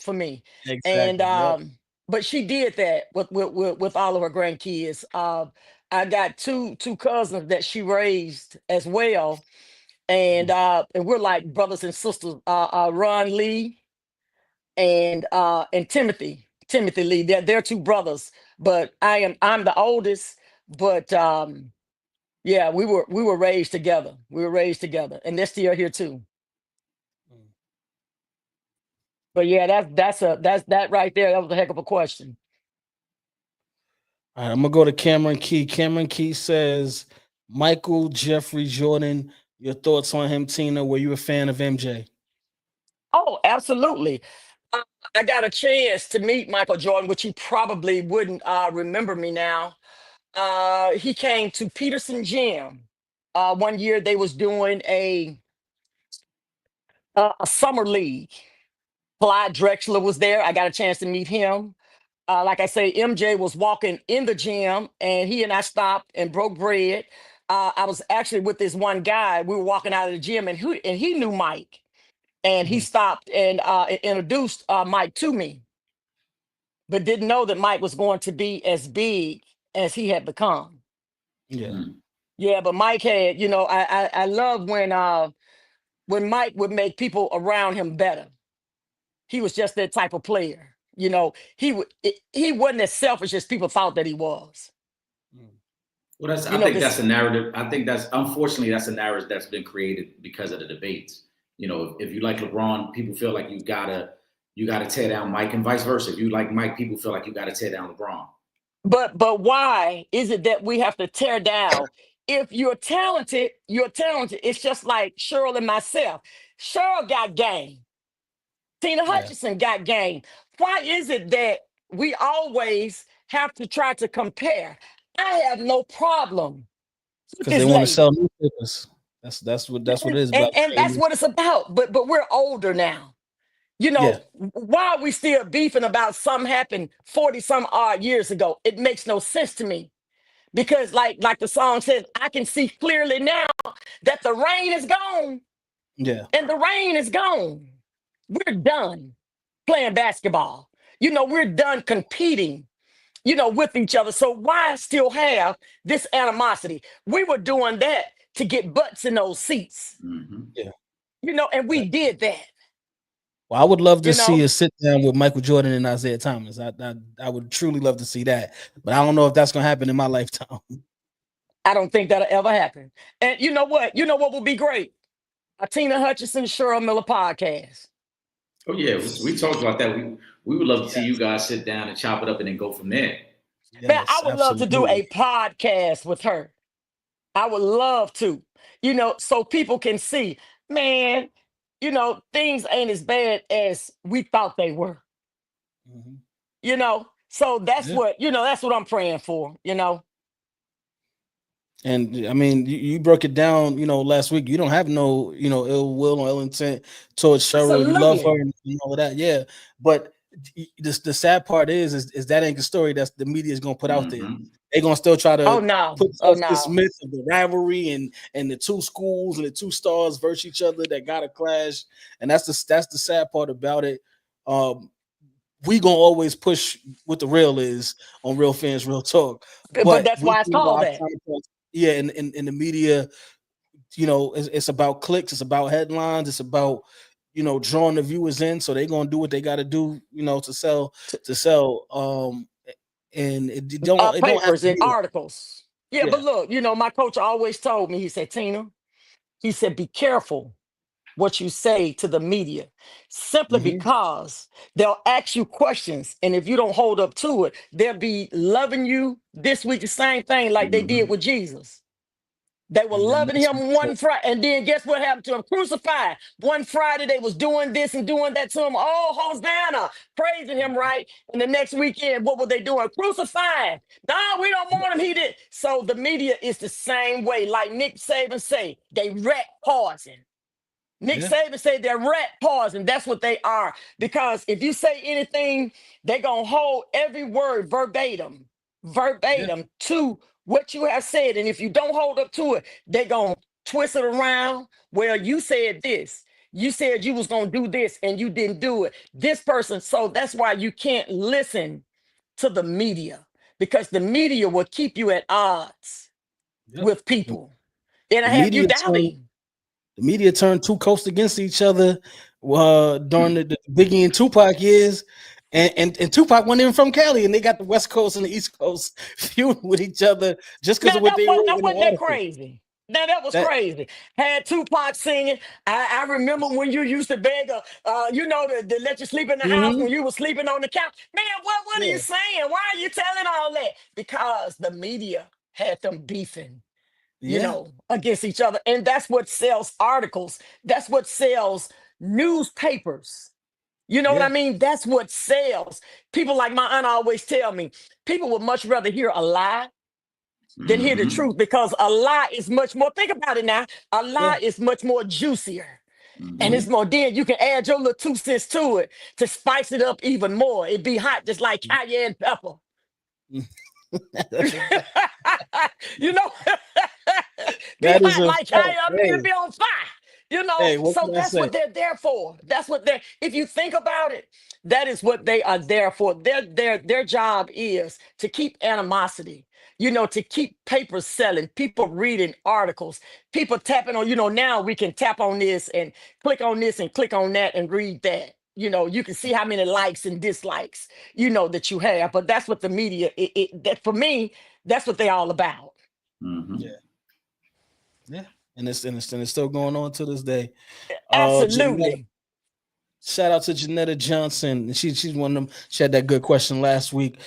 for me. And Exactly. Yep. but she did that with all of her grandkids. I got two cousins that she raised as well, and we're like brothers and sisters. Ron Lee and Timothy Lee. They're two brothers, but I'm the oldest. But yeah, we were raised together. We were raised together, and they're still here too. But yeah, that's that right there. That was a heck of a question. All right, I'm gonna go to Cameron Key. Cameron Key says, Michael Jeffrey Jordan. Your thoughts on him, Tina? Were you a fan of MJ? Oh, absolutely. Uh, I got a chance to meet Michael Jordan, which he probably wouldn't remember me now. He came to Peterson Gym. One year they was doing a summer league. Clyde Drexler was there. I got a chance to meet him. Like I say, MJ was walking in the gym, and he and I stopped and broke bread. I was actually with this one guy. We were walking out of the gym, and he knew Mike, and he Mhm. stopped and introduced Mike to me. but didn't know that Mike was going to be as big as he had become. Yeah. Mm. Yeah, but Mike had, I love when Mike would make people around him better. He was just that type of player. He wasn't as selfish as people thought that he was. Well, You I know, think that's because a narrative. I think unfortunately that's a narrative that's been created because of the debates. If you like LeBron, people feel like you gotta tear down Mike, and vice versa. If you like Mike, people feel like you gotta tear down LeBron. but why is it that we have to tear down? If you're talented, you're talented. It's just like Cheryl and myself. Cheryl got game. Tina Yeah. Hutchinson got game. Why is it that we always have to try to compare? I have no problem with Because they this want to sell lady. newspapers. That's what it is about. And that's what it's about. But we're older now. Yeah. Why are we still beefing about something happened 40 some odd years ago? It makes no sense to me. Because like the song says, I can see clearly now that the rain is gone. Yeah. And the rain is gone. We're done playing basketball. We're done competing, with each other. So why still have this animosity? We were doing that to get butts in those seats, Mm-hmm. Yeah. and we did that. Well, I would love to You see know, a sit down with Michael Jordan and Isaiah Thomas. I would truly love to see that, but I don't know if that's gonna happen in my lifetime. I don't think that'll ever happen. And you know what? You know what would be great? A Tina Hutchinson, Cheryl Miller podcast. Oh yeah, we talked about that. We would love to see you Yes. guys sit down and chop it up and then go from there. Man, I Yes, would love to do absolutely. a podcast with her. I would love to, so people can see, man, things ain't as bad as we thought they were, Mhm. So that's Yeah. that's what I'm praying for. And I mean, you broke it down, last week. You don't have no, ill will or ill intent towards Cheryl. You love her Absolutely. and all of that. Yeah. But the sad part is that ain't the story that's the media is gonna put out there. Mm-hmm. They're gonna still try Oh to no. put Oh this no. myth of the rivalry and the two schools and the two stars versus each other that gotta clash. And that's the sad part about it. We gonna always push what the real is on Real Fans, Real Talk. But But that's we why it's feel called our that. counterparts, yeah, in the media, it's about clicks, it's about headlines, it's about drawing the viewers in, so they're gonna do what they gotta do, to sell. And it don't have Papers to and be that. articles. Yeah, but Yeah. look, my coach always told me, he said, Tina, he said, be careful what you say to the media, simply Hmm. because they'll ask you questions. And if you don't hold up to it, they'll be loving you this week, the same thing like they did Mm-hmm. with Jesus. They were And then loving that's him one Friday. And then guess what happened to him? Crucified. One Friday, they was doing this and doing that to him. Oh, Hosanna, praising him, right? And the next weekend, what were they doing? Crucifying. No, we don't want him. He did. So the media is the same way. Like Nick Saban say, they rat poison. Nick yeah, Saban said they're rat paws, and that's what they are. Because if you say anything, they're going to hold every word yeah, verbatim to what you have said. And if you don't hold up to it, they're going to twist it around. Well, you said this. You said you was going to do this, and you didn't do it. This person. So that's why you can't listen to the media, because the media will keep you at odds yep. with people. And I The have you media turned doubting. the media turned two coasts against each other during the Biggie and Tupac years. And Tupac wasn't even from Cali, and they got the West Coast and the East Coast feuding with each other just because Now of what they wrote that in the wasn't that article. crazy. Now that was That crazy. Had Tupac singing. I remember when you used to beg, to let you sleep in the house mhm, when you were sleeping on the couch. Man, what are you yeah, saying? Why are you telling all that? Because the media had them beefing, yeah, against each other, and that's what sells articles. That's what sells newspapers. You know what I yeah, mean? That's what sells. People like my aunt always tell me, people would much rather hear a lie than hear the Mm-hmm. truth, because a lie is much more, think about it now, a yeah. lie is much more juicier. And Mm-hmm. it's more, then you can add your little 2 cents to it to spice it up even more. It be hot just like cayenne pepper. you know, be That is hot a like fact. cayenne, I mean, it Hey, be on fire. You know, Hey, what so can I that's say? what they're there for. That's what they're, if you think about it, that is what they are there for. Their job is to keep animosity, to keep papers selling, people reading articles, people tapping on, now we can tap on this and click on this and click on that and read that. You can see how many likes and dislikes, that you have. But that's what the media, that for me, that's what they're all about. Hmm. Yeah, yeah, and it's still going on to this day. Janetta, Absolutely. shout out to Janetta Johnson. She's one of them. She had that good question last week.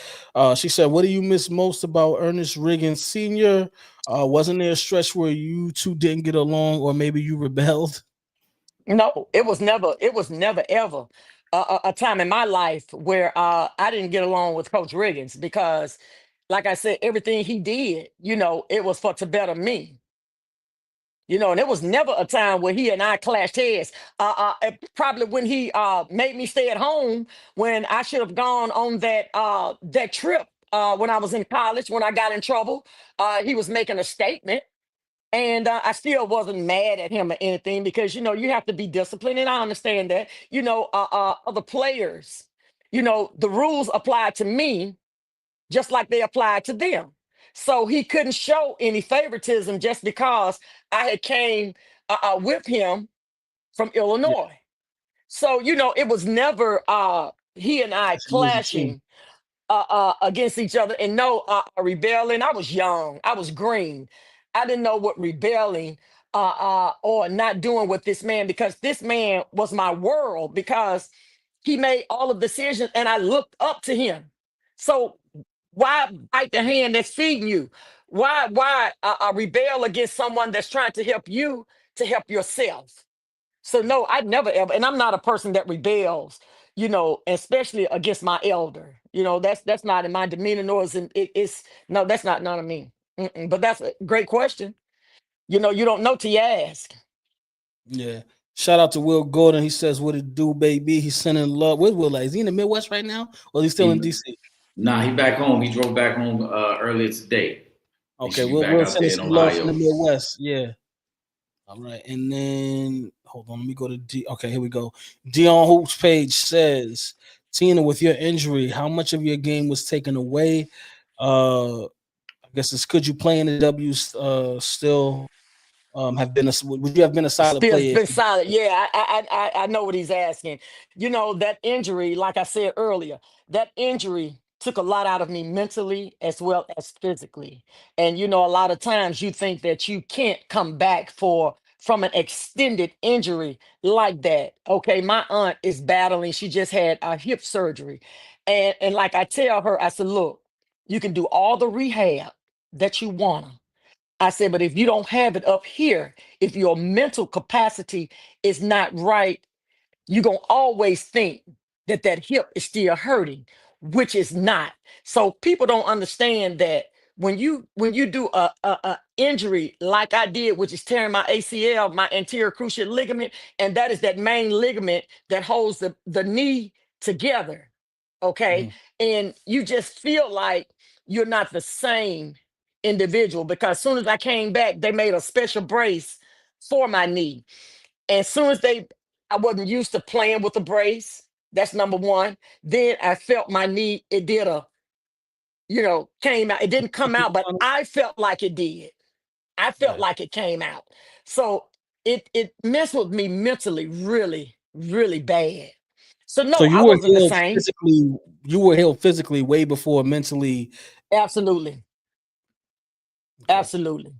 She said, "What do you miss most about Ernest Riggins Sr.? Wasn't there a stretch where you two didn't get along, or maybe you rebelled?" No, it was never ever a time in my life where I didn't get along with Coach Riggins because, like I said, everything he did, it was for to better me. And it was never a time where he and I clashed heads. Probably when he made me stay at home when I should have gone on that trip when I was in college when I got in trouble. He was making a statement and I still wasn't mad at him or anything because you have to be disciplined, and I understand that. Other players, the rules apply to me just like they apply to them. So he couldn't show any favoritism just because I had came with him from Yeah, Illinois. So it was never he and I she was a team. clashing against each other. And no, rebelling. I was young. I was green. I didn't know what rebelling or not doing with this man because this man was my world because he made all of the decisions and I looked up to him. So why bite the hand that's feeding you? Why rebel against someone that's trying to help you to help yourself? So no, I never ever, and I'm not a person that rebels, especially against my elder. That's not in my demeanor, nor is it's no, that's not none of me. Mm-mm. But that's a great question. You don't know till you ask. Yeah. Shout out to Will Gordon. He says, "What it do, baby?" He's sending love. Where's Will? At? Is he in the Midwest right now, or is he still in He, DC? nah, he back home. He drove back home earlier today. He Okay, should be we'll back we'll out send there us in some love from the Ohio. Midwest. Yeah. All right, and then hold on. Let me go to D. Okay, here we go. Dion Hoops page says, "Tina, with your injury, how much of your game was taken away? I guess it's could you play in the W still have been a would you have been a solid Still player if been you silent. Yeah, I know what he's asking. That injury, like I said earlier, that injury took a lot out of me mentally as well as physically. And a lot of times you think that you can't come back from an extended injury like that. Okay, my aunt is battling. She just had a hip surgery, and like I tell her, I said, look, you can do all the rehab that you wanna. I said, but if you don't have it up here, if your mental capacity is not right, you're going to always think that that hip is still hurting, which is not. So people don't understand that when you do a injury like I did, which is tearing my ACL, my anterior cruciate ligament, and that is that main ligament that holds the knee together. Okay. Mhm. And you just feel like you're not the same individual because as soon as I came back, they made a special brace for my knee. And as soon as I wasn't used to playing with a brace. That's number one. Then I felt my knee, it did came out. It didn't come out, but I felt like it did. I felt Yeah. like it came out. So it messed with me mentally really, really bad. So So no, you I were wasn't the healed same. physically. You were healed physically way before mentally. Absolutely. Okay. Absolutely.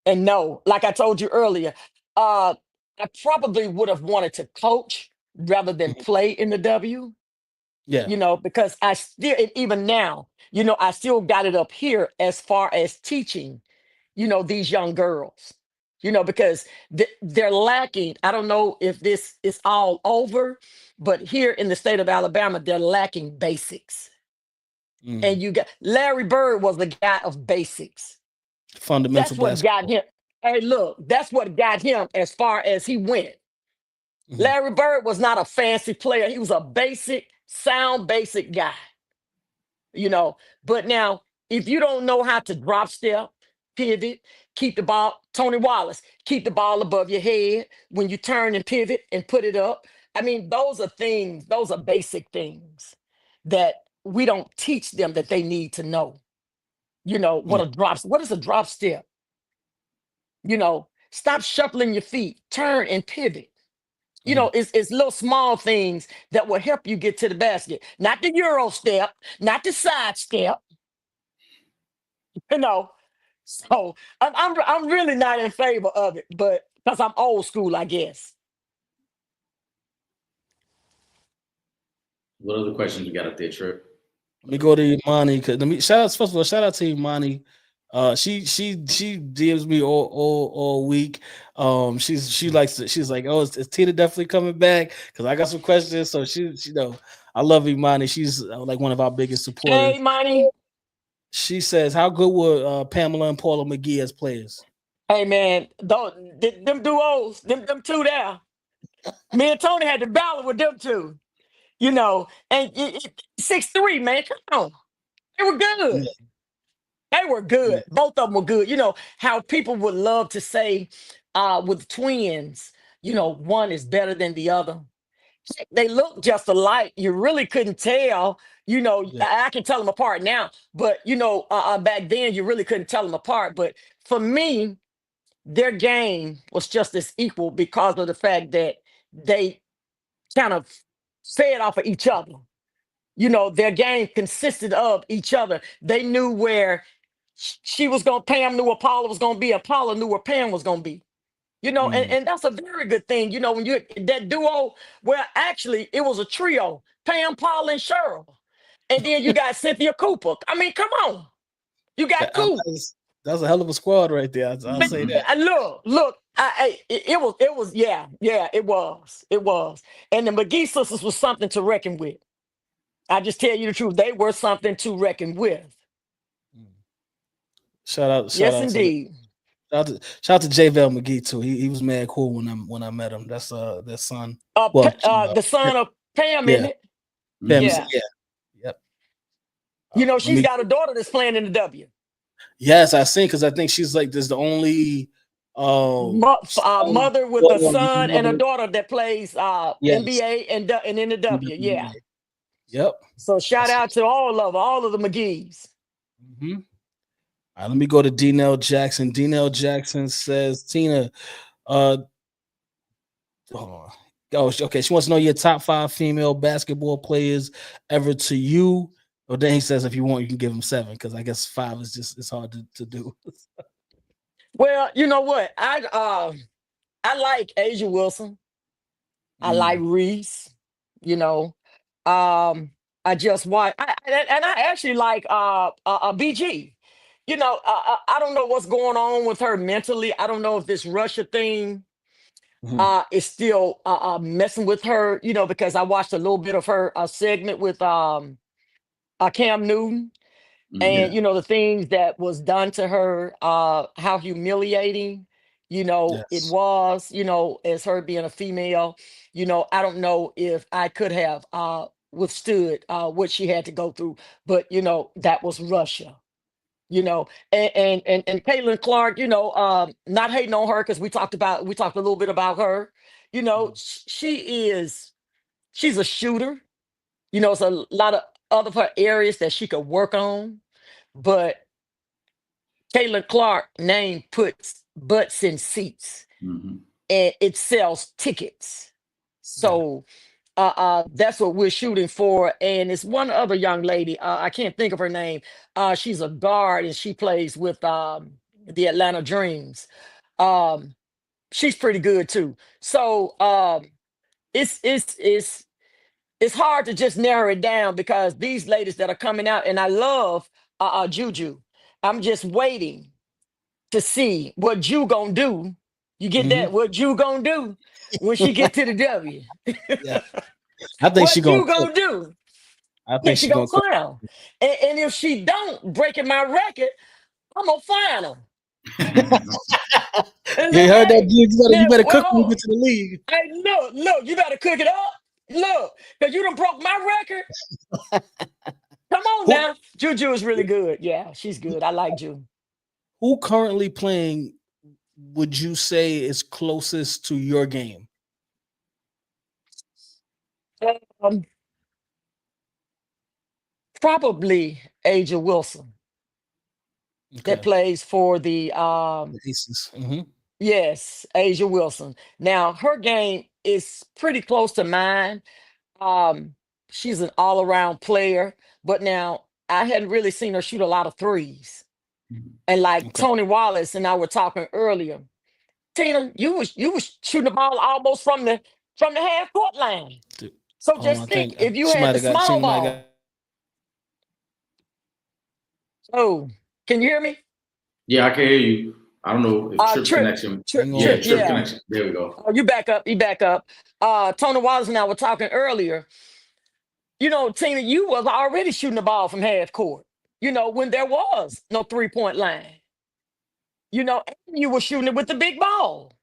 And no, like I told you earlier, I probably would have wanted to coach rather than Mhm. play in the W. Yeah. Because I still, and even now, I still got it up here as far as teaching, these young girls, because they're lacking. I don't know if this is all over, but here in the state of Alabama, they're lacking basics. Mhm. And you got Larry Bird was the guy of basics. Fundamental That's what got basketball. him. Hey, look, that's what got him as far as he went. Mhm. Larry Bird was not a fancy player. He was a basic, sound, basic guy, you know. But now, if you don't know how to drop step, pivot, keep the ball. Tony Wallace, keep the ball above your head when you turn and pivot and put it up. I mean, those are things, those are basic things that we don't teach them that they need to know. You know, Yeah. what is a drop step? You know, stop shuffling your feet, turn and pivot. You know, it's little small things that will help you get to the basket. Not the Euro step, not the side step, you know. So I'm really not in favor of it, but because I'm old school, I guess. What other questions you got up there, Trip? Let me go to Imani. Let me first of all, shout out to Imani. She DMs me all week. She's like, oh, is Tina definitely coming back? Because I got some questions. So she I love Imani. She's like one of our biggest supporters. Hey, money. She says, how good were Pamela and Paula McGee as players? Hey, man, them duos, them two there. Me and Tony had to battle with them two, you know. And 6'3", man, come on. They were good. Yeah. They were good. Yeah. Both of them were good. You know, how people would love to say with twins, you know, one is better than the other. They look just alike. You really couldn't tell. You know, Yeah. I can tell them apart now, but you know, back then you really couldn't tell them apart. But for me, their game was just as equal because of the fact that they kind of fed off of each other. You know, their game consisted of each other. They knew where she was going. Pam knew where Paula was going to be, and Paula knew where Pam was going to be. You know, and that's a very good thing. You know, when you that duo, well, actually, it was a trio: Pam, Paula, and Cheryl. And then you got Cynthia Cooper. I mean, come on, you got Coop. That's a hell of a squad right there. I'll say that. Look, it was, yeah, it was. And the McGee sisters was something to reckon with. I just tell you the truth, they were something to reckon with. Shout out, Yes, indeed. Shout out to JaVale McGee too. He was mad cool when I met him. That's their son. The son of Pam, isn't it? Pam, Yeah. Yep. You know, she's got a daughter that's playing in the W. Yes, I seen, because I think she's like there's the only mother with a son and a daughter that plays NBA and in the W. Yeah. Yep. So shout out to all of the McGees. Mm-hmm. All right, let me go to D-Nell Jackson. D-Nell Jackson says, Tina, okay, she wants to know your top 5 female basketball players ever to you. Or then he says, if you want, you can give him 7, because I guess 5 is just it's hard to do. Well, you know what? I like Asia Wilson. I like Reese. You know, I just watch, and I actually like BG. You know, I don't know what's going on with her mentally. I don't know if this Russia thing is still messing with her. You know, because I watched a little bit of her segment with Cam Newton. And you know, the things that was done to her, how humiliating, you know, it was, you know, as her being a female. You know, I don't know if I could have withstood what she had to go through, but you know, that was Russia. You know, and Caitlin Clark, you know, not hating on her, because we talked a little bit about her. You know, she's a shooter. You know, it's a lot of other areas that she could work on. But Caitlin Clark name puts butts in seats, and it sells tickets. So that's what we're shooting for. And it's one other young lady. I can't think of her name. She's a guard and she plays with the Atlanta Dreams. She's pretty good too. So it's hard to just narrow it down, because these ladies that are coming out, and I love Juju. I'm just waiting to see what Ju gonna do. You get that? What Ju gonna do when she get to the W? Yeah. I think she gonna do. I think she gonna clown. And if she don't breaking my record, I'm gonna fine her. You heard that, you better cook when you get to the league. Hey, look, you better cook it up. Look, because you done broke my record. Come on now. Juju is really good. Yeah, she's good. I like Ju. who currently playing would you say is closest to your game? Um, Probably Aja Wilson that Okay. plays for the The Aces. Mhm. yes, Aja Wilson. Now her game is pretty close to mine. Um, she's an all-around player, but now I hadn't really seen her shoot a lot of threes. And like Okay. Tony Wallace and I were talking earlier, Tina, you was shooting the ball almost from the half court line. Dude, So hold on. I just think think if you she had might the have got. She small might have got. ball. Oh, can you hear me? Yeah, I can hear you. I don't know if Trip Trip, connection. Trip, Hang Yeah, Trip, on. Trip yeah. connection. There we go. Oh, you back up, you back up. Tony Wallace and I were talking earlier. Tina, you was already shooting the ball from half court. When there was no 3-point line. And you were shooting it with the big ball.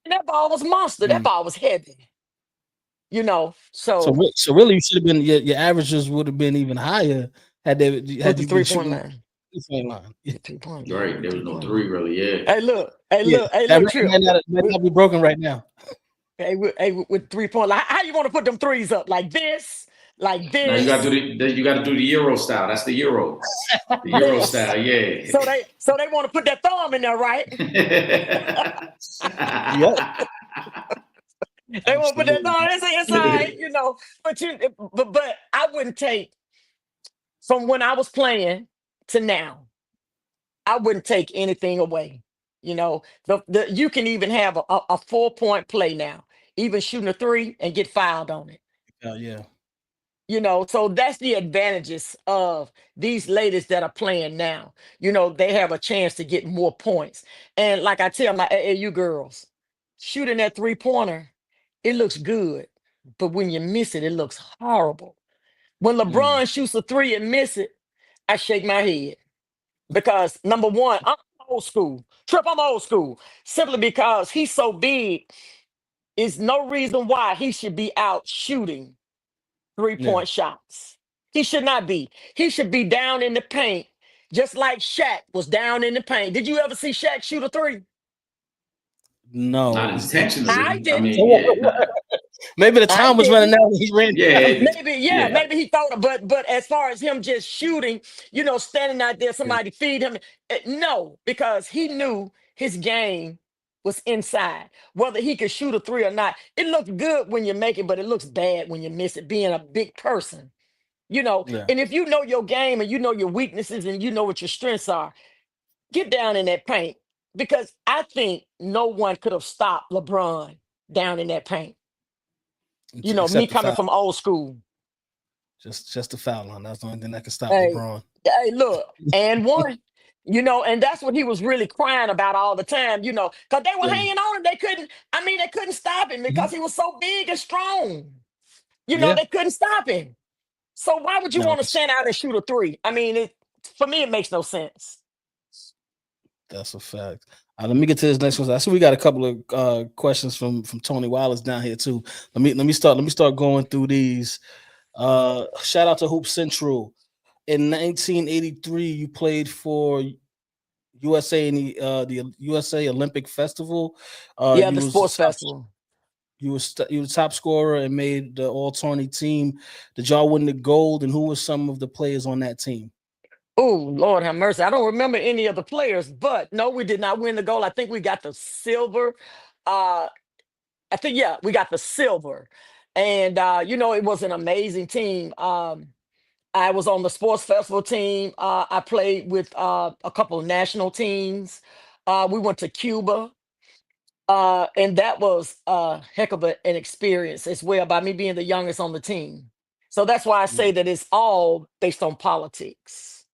And that ball was monster. That Mm. ball was heavy. So, So so really, you should have been your averages would have been even higher with had the you been 3-point shooting line. the same line. The 3-point line. Right. The There was no 3-point three line. really. Yeah. Hey, look. Hey, Yeah, look. Hey, that look, record Trip. might not be broken right now. Hey, with 3-point line. How you want to put them threes up? Like this? Like Now you got to this? do you got to do the Euro style. That's the Euro. The Euro This. style. Yeah. So they want to put that thumb in there, right? Yep, They want to put that absolutely. thumb. It's all right, But I wouldn't take from when I was playing to now. I wouldn't take anything away. You can even have a 4-point play now, even shooting a three and get fouled on it. Yeah. So that's the advantages of these ladies that are playing now. They have a chance to get more points. And like I tell my AAU girls, shooting that 3-pointer, it looks good. But when you miss it, it looks horrible. When Mm. LeBron shoots a three and miss it, I shake my head. Because number one, I'm old school. Trip, I'm old school. Simply because he's so big, is no reason why he should be out shooting Yeah. 3-point shots. He should not be. He should be down in the paint, just like Shaq was down in the paint. Did you ever see Shaq shoot a three? No. Not I intentionally. I didn't. mean, yeah. Maybe the I time was running didn't. out and he ran. Yeah. Maybe, Yeah. maybe he thought it, but as far as him just shooting, standing out there, somebody feed him. No, because he knew his game was inside. Whether he could shoot a three or not, it looks good when you make it, but it looks bad when you miss it. Being a big person, Yeah. and if you know your game and you know your weaknesses and you know what your strengths are, get down in that paint. Because I think no one could have stopped LeBron down in that paint. Me Except the coming foul. from old school. Just the foul line. That's the only thing that can stop Hey, LeBron. hey, look, and one, and that's what he was really crying about all the time, because they were Yeah. hanging on him. They couldn't stop him because he was so big and strong. Yeah. They couldn't stop him. So why would you No, want to stand out and shoot a three? I mean, for me, it makes no sense. that's a fact. Let me get to this next one. I see we got a couple of questions from Tony Wallace down here too. Let me start going through these. Shout out to Hoop Central. In 1983, you played for USA in the USA Olympic Festival. Yeah, You the was the sports top, festival. you were the top scorer and made the All 20 team. Did y'all win the gold? And who were some of the players on that team? Oh, Lord have mercy. I don't remember any of the players, but no, we did not win the gold. I think we got the silver. Uh, yeah, we got the silver. And it was an amazing team. I was on the sports festival team. I played with a couple of national teams. We went to Cuba. And that was a heck of an experience as well by me being the youngest on the team. So that's why I say that it's all based on politics,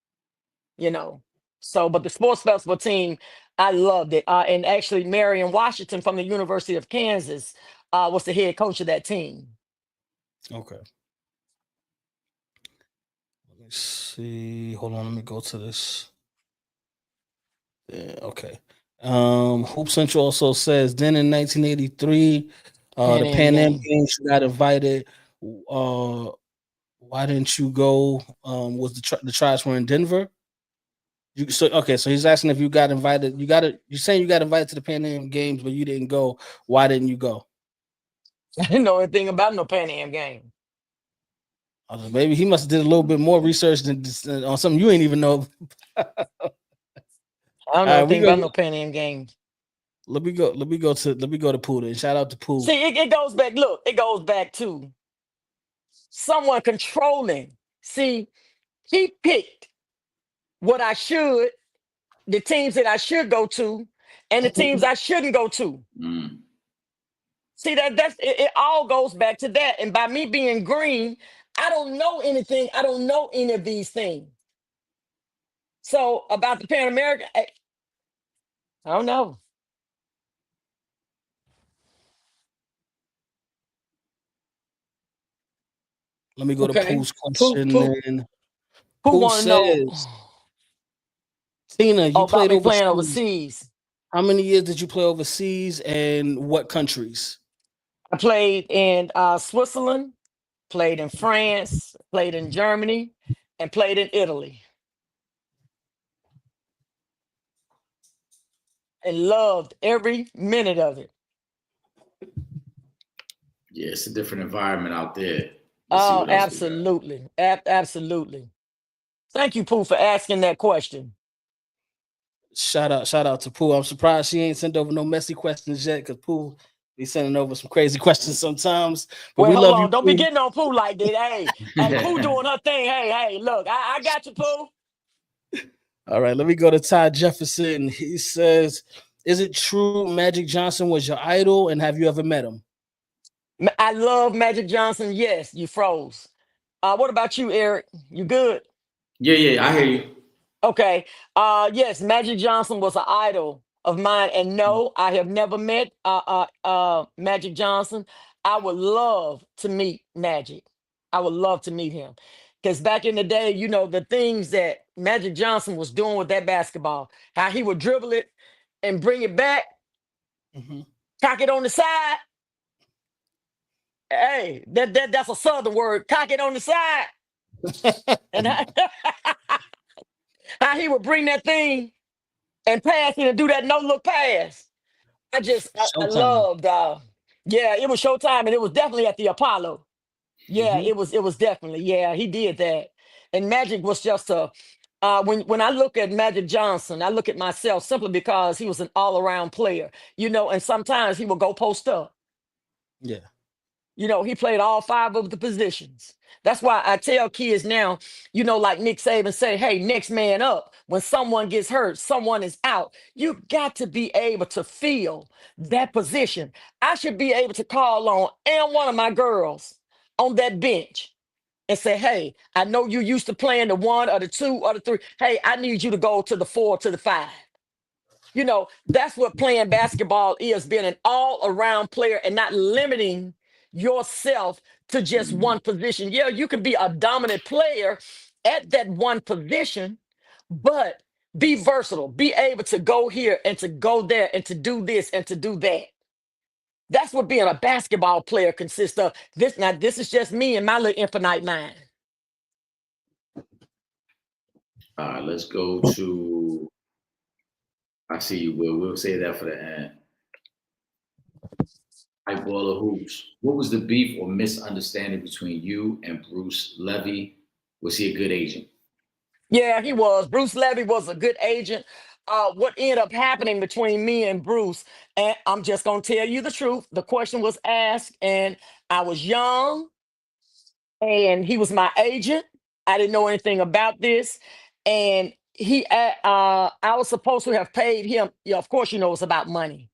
you know. So, but the sports festival team, I loved it. And actually, Marion Washington from the University of Kansas was the head coach of that team. Okay. Let me see. Hold on. Let me go to this. Yeah, okay. Hoop Central also says then in 1983, Pan the Am Pan Am game. Games you got invited. Why didn't you go? Was the tries were in Denver? So he's asking if you got invited. You saying you got invited to the Pan Am Games, but you didn't go. Why didn't you go? I didn't know anything about no Pan Am game. Maybe he must have did a little bit more research on something you ain't even know. I don't know We anything go. about no Pan Am games. Let me go to Pooh and shout out to Pooh. See, it goes back. Look, it goes back to someone controlling. See, he picked what I should, the teams that I should go to, and the teams I shouldn't go to. Mm. See, it all goes back to that. And by me being green, I don't know anything. I don't know any of these things. So about the Pan American, I don't know. Let me go to Okay. Pooh's Who question. who Then who Pooh want to know says, Tina, you about played me playing overseas. overseas? How many years did you play overseas, and what countries? I played in Switzerland, played in France, played in Germany, and played in Italy. And loved every minute of it. Yeah, it's a different environment out there. Let's see Oh, what else we got. absolutely. Absolutely. Thank you, Pooh, for asking that question. Shout out to Pooh. I'm surprised she ain't sent over no messy questions yet, because Pooh be sending over some crazy questions sometimes. But Well, we hold love you, on. Don't be Pooh. getting on Pooh like that. Hey, Pooh doing her thing. Hey, look, I got you, Pooh. All right, let me go to Ty Jefferson. He says, "Is it true Magic Johnson was your idol, and have you ever met him?" I love Magic Johnson. Yes, you froze. What about you, Eric? You good? Yeah, I hear you. Okay. Yes, Magic Johnson was an idol of mine, and no, I have never met Magic Johnson. I would love to meet Magic. I would love to meet him because back in the day, you know, the things that Magic Johnson was doing with that basketball, how he would dribble it and bring it back, Mhm. cock it on the side. Hey, that's a southern word. Cock it on the side, and how he would bring that thing and pass it and do that no look pass. I Showtime. loved yeah, it was Showtime and it was definitely at the Apollo. Yeah, Mhm. it was definitely, yeah, he did that. And Magic was just a when I look at Magic Johnson, I look at myself simply because he was an all-around player, you know, and sometimes he would go post up. Yeah. You know, he played all five of the positions. That's why I tell kids now, you know, like Nick Saban say, hey, next man up. When someone gets hurt, someone is out. You got to be able to feel that position. I should be able to call on and one of my girls on that bench and say, hey, I know you used to playing the one or the two or the three. Hey, I need you to go to the four, to the five. You know, that's what playing basketball is, being an all around player and not limiting yourself to just one position. Yeah, you can be a dominant player at that one position, but be versatile, be able to go here and to go there and to do this and to do that. That's what being a basketball player consists of. This is just me and my little infinite mind. All right, let's go to. I see you, Will. We'll say that for the end. High baller hoops. What was the beef or misunderstanding between you and Bruce Levy? Was he a good agent? Yeah, he was. Bruce Levy was a good agent. What ended up happening between me and Bruce, and I'm just gonna tell you the truth. The question was asked, and I was young, and he was my agent. I didn't know anything about this, and I was supposed to have paid him. Yeah, of course, you know it's about money,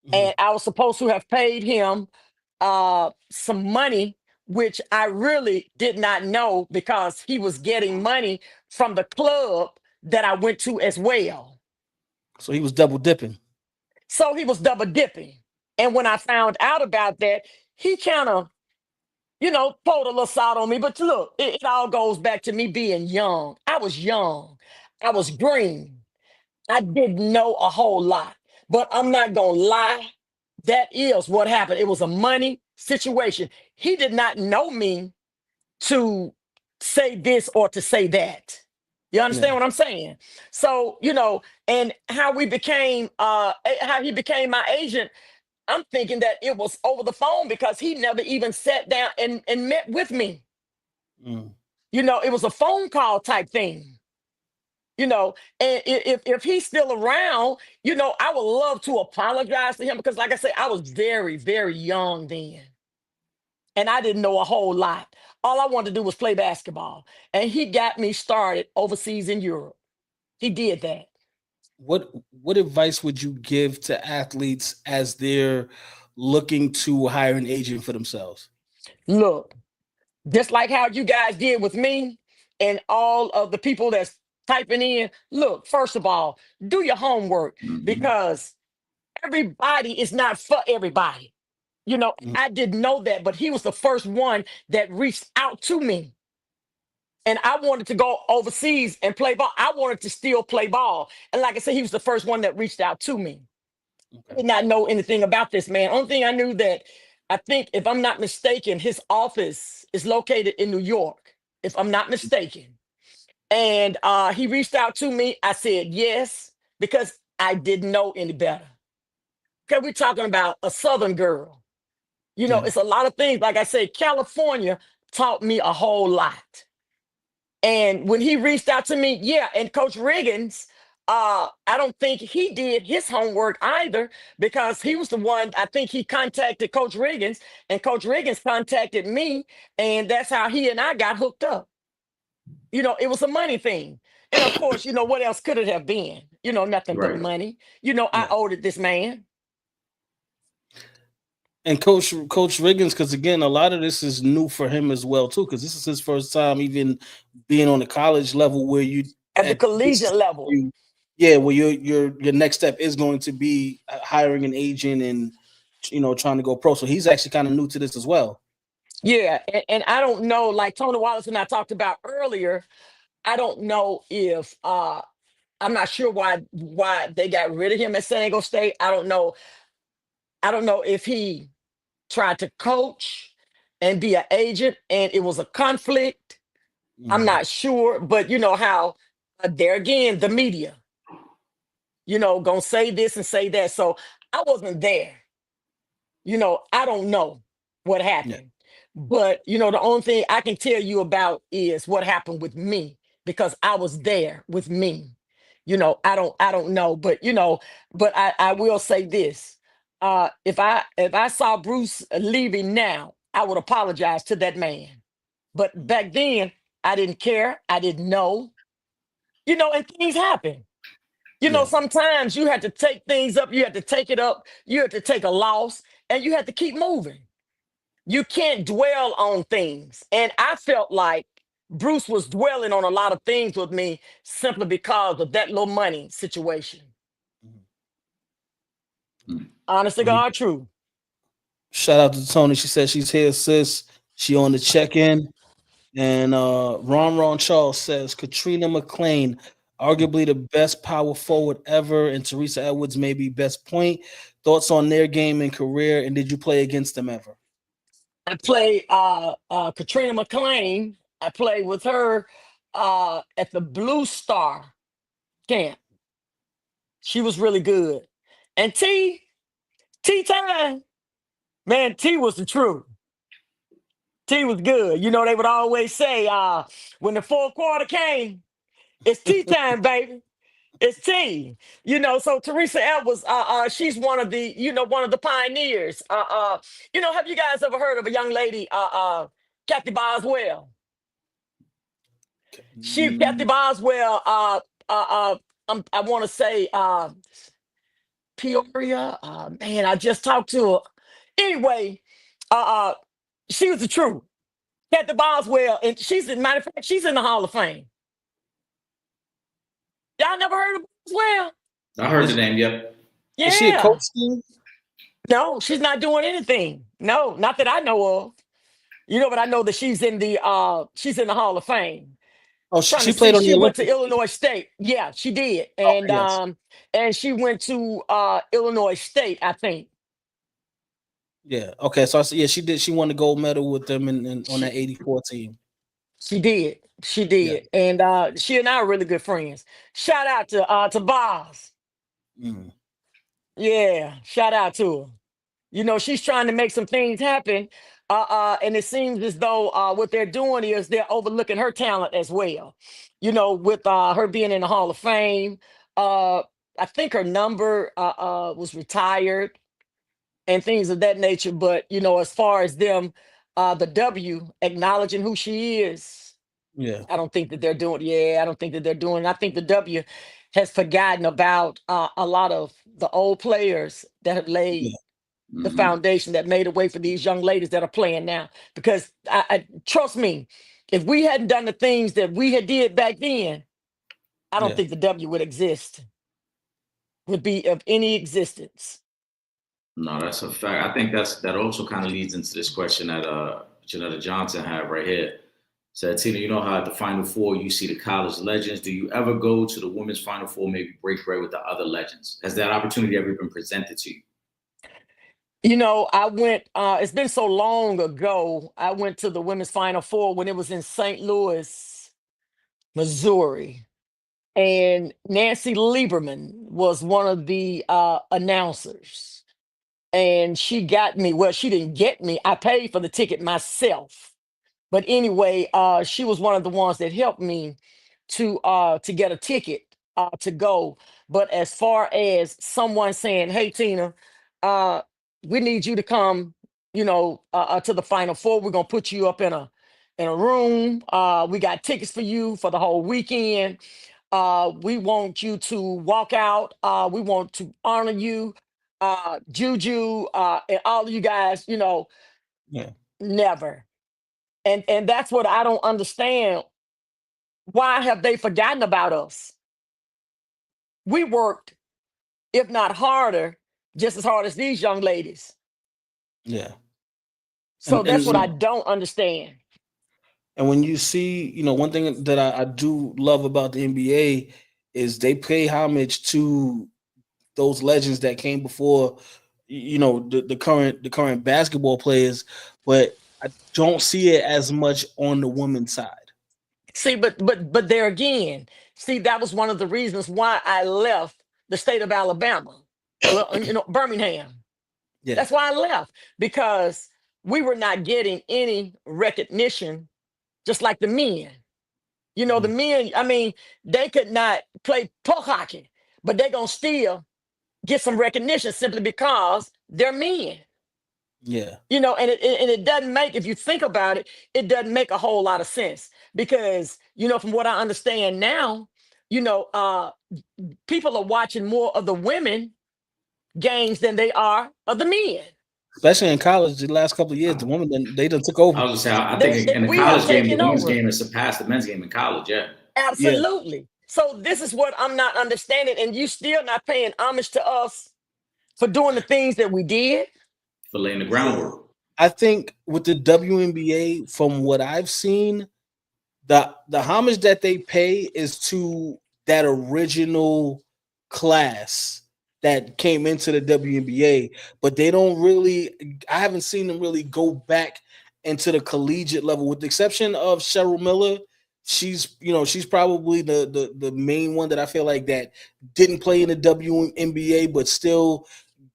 Mhm. and I was supposed to have paid him some money, which I really did not know because he was getting money from the club that I went to as well. So he was double dipping. So he was double dipping. And when I found out about that, he kind of, you know, poured a little salt on me. But look, it all goes back to me being young. I was young, I was green, I didn't know a whole lot. But I'm not going to lie. That is what happened. It was a money situation. He did not know me to say this or to say that. You understand what I'm saying? So, and how he became my agent, I'm thinking that it was over the phone because he never even sat down and met with me. Mm. It was a phone call type thing. And if he's still around, I would love to apologize to him because, like I said, I was very, very young then. And I didn't know a whole lot. All I wanted to do was play basketball. And he got me started overseas in Europe. He did that. What advice would you give to athletes as they're looking to hire an agent for themselves? Look, just like how you guys did with me and all of the people that's typing in, look, first of all, do your homework Mhm. because everybody is not for everybody. Mm. I didn't know that, but he was the first one that reached out to me. And I wanted to go overseas and play ball. I wanted to still play ball. And like I said, he was the first one that reached out to me. I Okay. did not know anything about this man. Only thing I knew that I think, if I'm not mistaken, his office is located in New York, if I'm not mistaken. And he reached out to me. I said yes, because I didn't know any better. Okay, we're talking about a Southern girl. Yeah. It's a lot of things. Like I said, California taught me a whole lot. And when he reached out to me, yeah, and Coach Riggins, I don't think he did his homework either because he was the one, I think he contacted Coach Riggins and Coach Riggins contacted me. And that's how he and I got hooked up. It was a money thing. And of course, what else could it have been? Nothing but Right. money. I Yeah. owed it this man. And Coach Riggins, because again, a lot of this is new for him as well too, because this is his first time even being on the college level where you At the at this collegiate level. yeah, where your next step is going to be hiring an agent and trying to go pro. So he's actually kind of new to this as well. Yeah. And I don't know, like Tony Wallace and I talked about earlier, I don't know if I'm not sure why they got rid of him at San Diego State. I don't know. I don't know if he tried to coach and be an agent and it was a conflict. I'm Mhm. not sure, but you know how there again the media, gonna say this and say that. So I wasn't there. I don't know what Yeah. happened. But the only thing I can tell you about is what happened with me because I was there with me. I don't know, but I will say this. If I saw Bruce leaving now, I would apologize to that man. But back then, I didn't care. I didn't know. And things happen. Yeah. Sometimes you had to take things up, you had to take it up, you had to take a loss, and you had to keep moving. You can't dwell on things. And I felt like Bruce was dwelling on a lot of things with me simply because of that little money situation. Mhm. Honest to God, true. Shout out to Tony. She said she's here, sis. She on the check-in. And Ron Charles says Katrina McClain, arguably the best power forward ever, and Teresa Edwards maybe best point. Thoughts on their game and career, and did you play against them ever? I played Katrina McClain. I played with her at the Blue Star camp. She was really good. And T time, man, T was the truth. T was good. They would always say, when the fourth quarter came, it's tea time, baby. It's tea. So Teresa Edwards, she's one of the pioneers. Have you guys ever heard of a young lady, Kathy Boswell? Kathy Mm, Boswell, I want to say Peoria. Man, I just talked to her. Anyway, uh, she was the truth. Kathy Boswell, and matter of fact, she's in the Hall of Fame. Y'all never heard of Boswell? I heard the Is name. Yep. is she a Yeah. coach too? No, she's not doing anything. No, not that I know of. But I know that she's in the Hall of Fame. Oh, Trying to she see, played on the she went to Olympic team. Illinois State. Yeah, she did. Okay, yes. And she went to Illinois State, I think. Yeah. Okay. So I see. Yeah, she did. She won the gold medal with them on that '84 team. She did. She Yeah. did. And she and I are really good friends. Shout out to Boz. Mm. Yeah, shout out to her. You know, she's trying to make some things happen. And it seems as though what they're doing is they're overlooking her talent as well. You know, with her being in the Hall of Fame. Uh, I think her number was retired and things of that nature. But, you know, as far as them, the W acknowledging who she is, Yeah. I don't think that they're doing. Yeah, I don't think that they're doing. I think the W has forgotten about a lot of the old players that have laid Yeah. the Hmm. foundation that made a way for these young ladies that are playing now. Because I trust me, if we hadn't done the things that we had did back then, I don't Yeah. think the W would exist, would be of any existence. No, that's a fact. I think that also kind of leads into this question that Janetta Johnson had right here. Said, Tina, you know how at the Final Four you see the college legends. Do you ever go to the women's Final Four, maybe break bread with the other legends? Has that opportunity ever been presented to you? You know, I went, it's been so long ago. I went to the women's Final Four when it was in St. Louis, Missouri. And Nancy Lieberman was one of the announcers. And she got me, well, she didn't get me. I paid for the ticket myself. But anyway, she was one of the ones that helped me to get a ticket to go. But as far as someone saying, "Hey Tina, uh, we need you to come," you know, to the Final Four. We're gonna put you up in a room. We got tickets for you for the whole weekend. We want you to walk out. We want to honor you, Juju, and all of you guys. You know, Yeah. never. And that's what I don't understand. Why have they forgotten about us? We worked, if not harder, just as hard as these young ladies. Yeah. So that's what I And don't understand. And when you see, one thing that I do love about the NBA is they pay homage to those legends that came before, the current basketball players, but I don't see it as much on the women's side. See, but there again, see, that was one of the reasons why I left the state of Alabama. Well, you know, Birmingham. Yeah. That's why I left because we were not getting any recognition, just like the men. You know, the Mhm. men, I mean, they could not play puck hockey, but they're going to still get some recognition simply because they're men. Yeah. You know, and it doesn't make, if you think about it, it doesn't make a whole lot of sense because, you know, from what I understand now, you know, people are watching more of the women games than they are of the men. Especially in college, the last couple of years, the women they done took over. I was gonna say, I think in the We have college game, the taken women's over. game has surpassed the men's game in college. Yeah, Yeah. Absolutely. So this is what I'm not understanding, and you still not paying homage to us for doing the things that we did. for laying the groundwork. I think with the WNBA, from what I've seen, the homage that they pay is to that original class that came into the WNBA, but they don't really. I haven't seen them really go back into the collegiate level, with the exception of Cheryl Miller. She's probably the main one that I feel like that didn't play in the WNBA, but still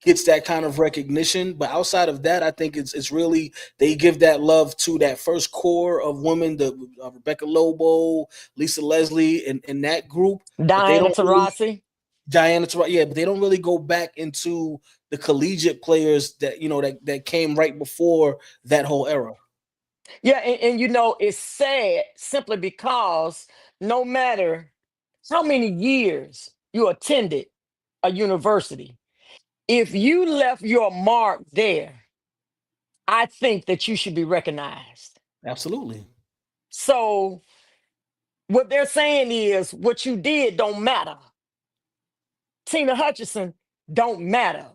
gets that kind of recognition. But outside of that, I think it's really they give that love to that first core of women, the Rebecca Lobo, Lisa Leslie, and that group. But they Diana don't really Taurasi. Diana, yeah, but they don't really go back into the collegiate players that came right before that whole era. Yeah, and you know, it's sad simply because no matter how many years you attended a university, if you left your mark there, I think that you should be recognized. Absolutely. So what they're saying is what you did don't matter. Tina Hutchinson don't matter.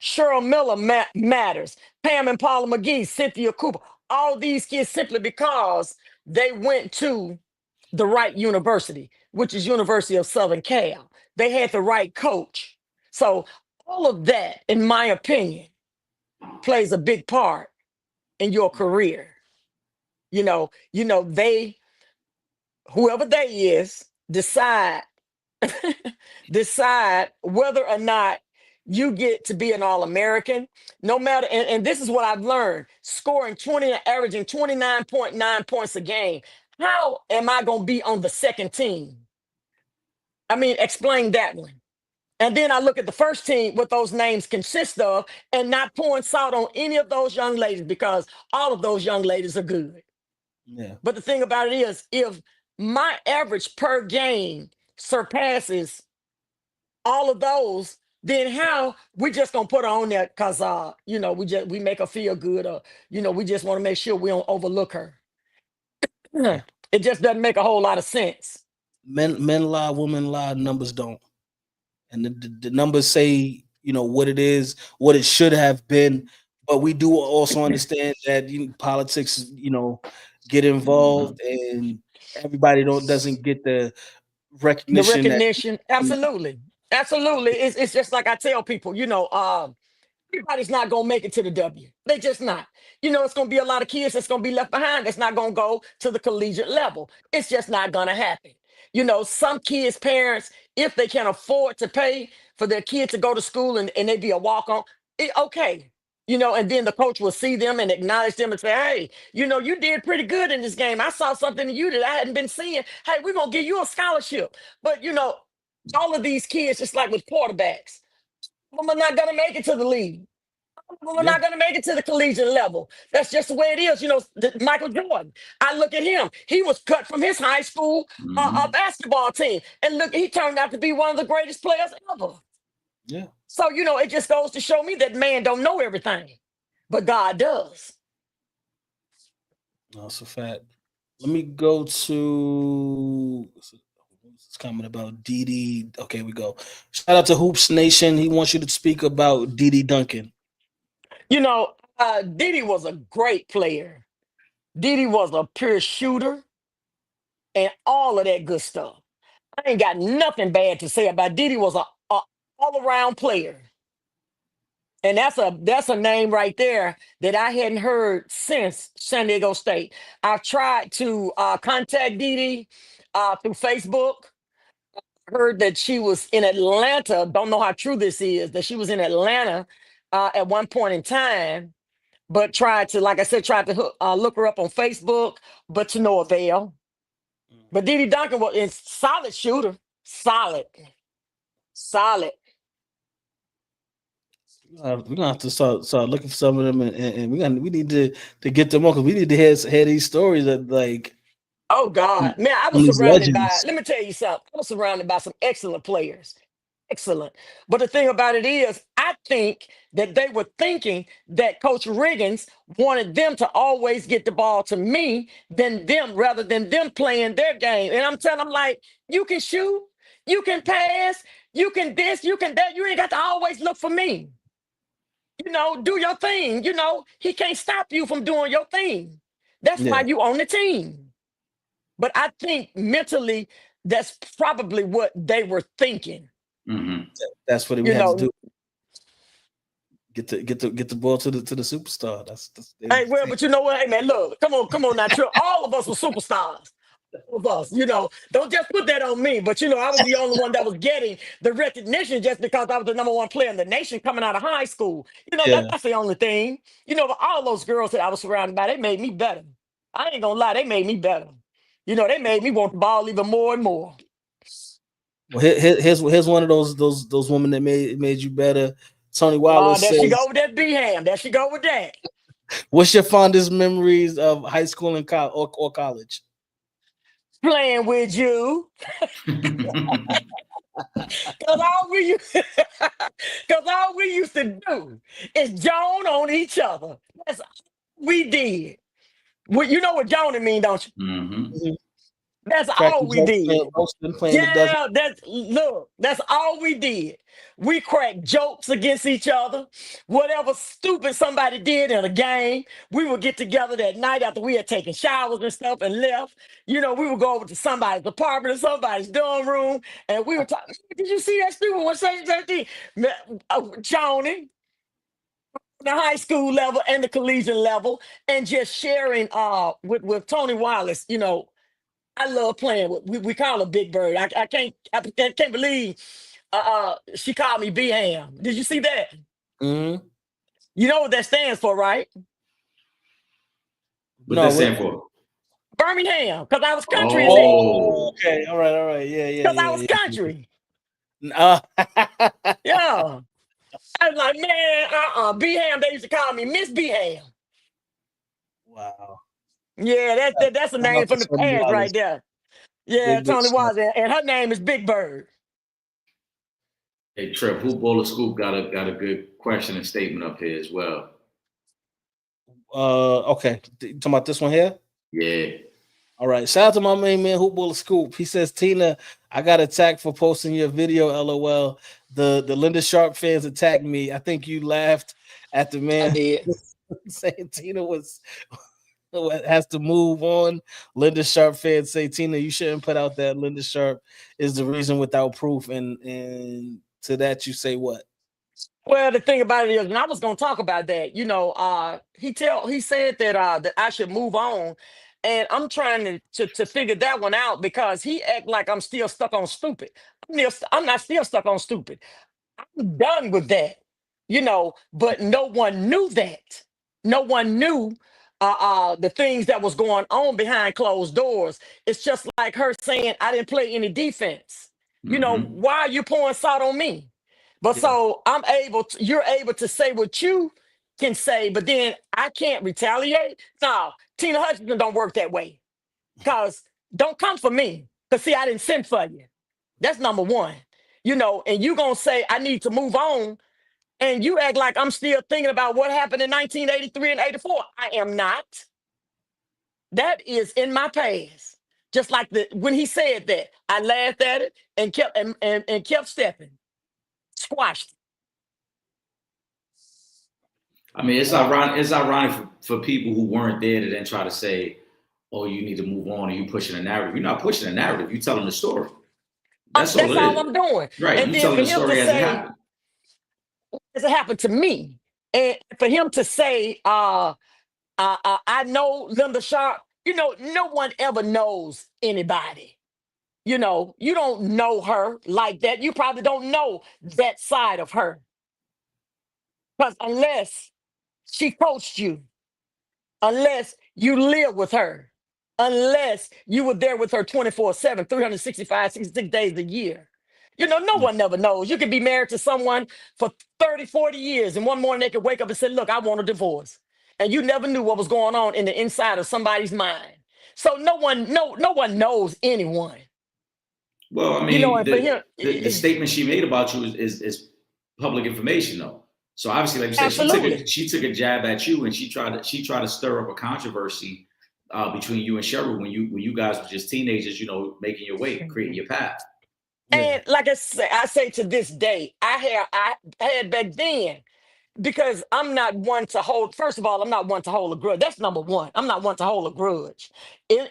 Cheryl Miller matters. Pam and Paula McGee, Cynthia Cooper, all these kids simply because they went to the right university, which is University of Southern Cal. They had the right coach. So all of that, in my opinion, plays a big part in your career. They whoever they is, decide whether or not you get to be an All-American, no matter, and this is what I've learned, scoring 20, averaging 29.9 points a game. How am I going to be on the second team? I mean, explain that one. And then I look at the first team, what those names consist of, and not pouring salt on any of those young ladies because all of those young ladies are good. Yeah. But the thing about it is, if my average per game surpasses all of those, then how we just gonna put her on there because we make her feel good, or we just want to make sure we don't overlook her. It just doesn't make a whole lot of sense. Men lie, women lie, numbers don't. And the numbers say, what it is, what it should have been. But we do also understand that politics, get involved, and everybody doesn't get the The recognition that. recognition, absolutely, absolutely. It's just like I tell people, everybody's not gonna make it to the W. They just not. It's gonna be a lot of kids that's gonna be left behind. That's not gonna go to the collegiate level. It's just not gonna happen. Some kids' parents, if they can afford to pay for their kid to go to school and they be a walk on, okay. And then the coach will see them and acknowledge them and say, hey, you did pretty good in this game. I saw something in you that I hadn't been seeing. Hey, we're gonna give you a scholarship. But all of these kids, just like with quarterbacks, some are not gonna make it to the league. We're Yeah. not going to make it to the collegiate level. That's just the way it is. Michael Jordan. I look at him. He was cut from his high school basketball team, and look, he turned out to be one of the greatest players ever. Yeah. So it just goes to show me that man don't know everything, but God does. That's a fact. Let me go to this comment about Dee. Okay, we go. Shout out to Hoops Nation. He wants you to speak about Dee Duncan. Didi was a great player. Didi was a pure shooter and all of that good stuff. I ain't got nothing bad to say about Didi. Was a all-around player. And that's a name right there that I hadn't heard since San Diego State. I've tried to contact Didi through Facebook. Heard that she was in Atlanta. Don't know how true this is, that she was in Atlanta at one point in time, but like I said, tried to look her up on Facebook, but to no avail. But Didi Duncan was a solid shooter. Solid. We're gonna have to start looking for some of them, and we need to get them on, because we need to hear these stories that, like, Oh God, man, I from was these surrounded by. legends. Let me tell you something. I was surrounded by some excellent players. Excellent. But the thing about it is, I think that they were thinking that Coach Riggins wanted them to always get the ball to me rather than them playing their game. And I'm telling them, like, you can shoot, you can pass, you can this, you can that. You ain't got to always look for me. Do your thing. He can't stop you from doing your thing. That's why Yeah. you on the team. But I think mentally, that's probably what they were thinking. That's what we You had to know, do. Get the ball to the superstar. That's hey, well, but you know what? Hey, man, look, come on now, Trip. All of us were superstars. All of us, don't just put that on me. But, I was the only one that was getting the recognition just because I was the number one player in the nation coming out of high school. Yeah. That's the only thing. But all those girls that I was surrounded by, they made me better. I ain't gonna lie, they made me better. They made me want the ball even more and more. Well, here's one of those women that made you better. Tony Wallace There she says, go with that B-ham. There she go with that. "What's your fondest memories of high school and or college?" Playing with you. Cause all we used to do is joan on each other. That's all we did. You know what joning mean, don't you? That's all Cracking we jokes, did. playing the desert. Yeah, that's all we did. We cracked jokes against each other. Whatever stupid somebody did in a game, we would get together that night after we had taken showers and stuff and left. We would go over to somebody's apartment or somebody's dorm room, and we would talk. Did you see that stupid one saying that thing? Johnny, the high school level and the collegiate level, and just sharing with Tony Wallace, I love playing with. We call her Big Bird. I can't believe she called me B Ham. Did you see that? Mm-hmm. You know what that stands for, right? What No, that stand for? Birmingham, because I was country in there. Oh, Oh, okay. All right. Because I was Yeah. country. Uh, Yeah. I was like, man, B Ham, they used to call me Miss B Ham. wow. Yeah, that's a Shout name out to from the Sonny past right Wallace. there. Yeah, Big Tony shout. was, and her name is Big Bird. hey Trip, Hoop Bowler Scoop got a good question and statement up here as well. Okay. You talking about this one here? Yeah. All right. Shout out to my main man, Hoop Bull Scoop. He says, Tina, I got attacked for posting your video. LOL. The Linda Sharp fans attacked me. I think you laughed at the I man did. saying Tina has to move on. Linda Sharp fans say, Tina, you shouldn't put out that Linda Sharp is the reason without proof. And to that you say what? Well, the thing about it is, and I was gonna talk about that, he said that I should move on. And I'm trying to figure that one out because he act like I'm still stuck on stupid. I'm not still stuck on stupid. I'm done with that, but no one knew that. No one knew the things that was going on behind closed doors. It's just like her saying, I didn't play any defense. Mm-hmm. Why are you pouring salt on me? But Yeah. so you're able to say what you can say, but then I can't retaliate. No, Tina Hutchinson don't work that way. Cause don't come for me. Cause see, I didn't send for you. That's number one. And you gonna say I need to move on, and you act like I'm still thinking about what happened in 1983 and 84. I am not. That is in my past. Just like when he said that, I laughed at it and kept stepping. Squashed. I mean, it's ironic. It's ironic for people who weren't there to then try to say, "Oh, you need to move on," or you pushing a narrative. You're not pushing a narrative. You're telling the story. That's all That's it all is. I'm doing. Right. And You then telling for the him to story as it say, happened. as it happened to me, and for him to say, I know Linda Sharp, no one ever knows anybody. You don't know her like that. You probably don't know that side of her. Because unless she coached you, unless you live with her, unless you were there with her 24/7, 365, 66 days a year. No one never knows. You could be married to someone for 30, 40 years, and one morning they could wake up and say, look, I want a divorce. And you never knew what was going on in the inside of somebody's mind. So no one knows anyone. Well, I mean, And for him, the statement she made about you is public information, though. So obviously, like you said, absolutely. she took a jab at you, and she tried to stir up a controversy between you and Cheryl when you guys were just teenagers, making your way, creating your path. Yeah. And like I say to this day, I had back then, because I'm not one to hold. First of all, I'm not one to hold a grudge. That's number one. I'm not one to hold a grudge.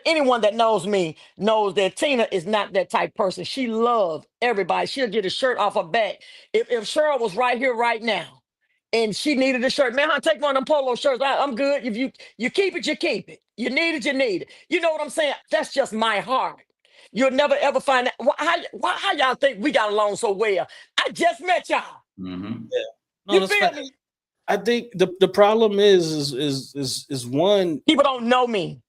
Anyone that knows me knows that Tina is not that type person. She loves everybody. She'll get a shirt off her back. If Cheryl was right here right now, and she needed a shirt, man, I'll take one of them polo shirts. I'm good. If you keep it, you keep it. You need it, you need it. You know what I'm saying? That's just my heart. You'll never ever find that. How y'all think we got along so well? I just met y'all. Mm-hmm. Yeah. No, You that's feel fine. me? I think the problem is one, People don't know me.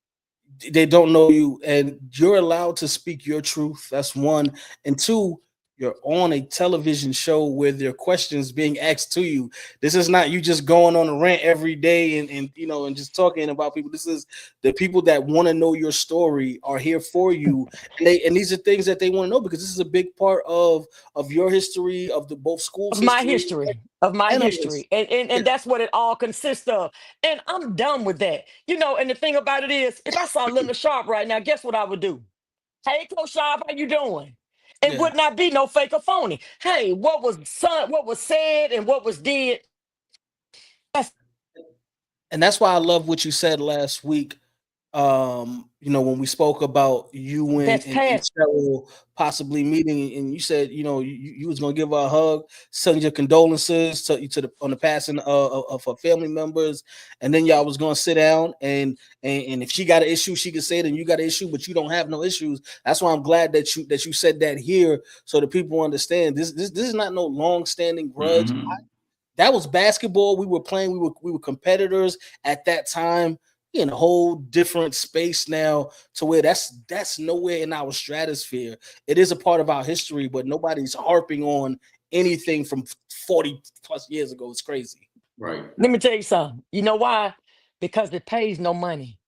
they don't know you, and you're allowed to speak your truth. That's one. And two, you're on a television show where there are questions being asked to you. This is not you just going on a rant every day and just talking about people. This is the people that want to know your story are here for you, and these are things that they want to know because this is a big part of your history, of the both schools Of my history history, and of this. and that's what it all consists of. And I'm done with that. And the thing about it is, if I saw Linda Sharp right now, guess what I would do? Hey, Coach Sharp, how you doing? It Yeah. would not be no fake or phony. Hey, what was said and what was did. And that's why I love what you said last week when we spoke about you That's and past. Cheryl possibly meeting, and you said, you was gonna give her a hug, send your condolences to the on the passing of her family members, and then y'all was gonna sit down and if she got an issue, she could say it, and you got an issue, but you don't have no issues. That's why I'm glad that you said that here, so that people understand this is not no long standing grudge. Mhm. That was basketball. We were playing. We were competitors at that time. We in a whole different space now, to where that's nowhere in our stratosphere. It is a part of our history, but nobody's harping on anything from 40 plus years ago. It's crazy. Right. Let me tell you something. You know why? Because it pays no money.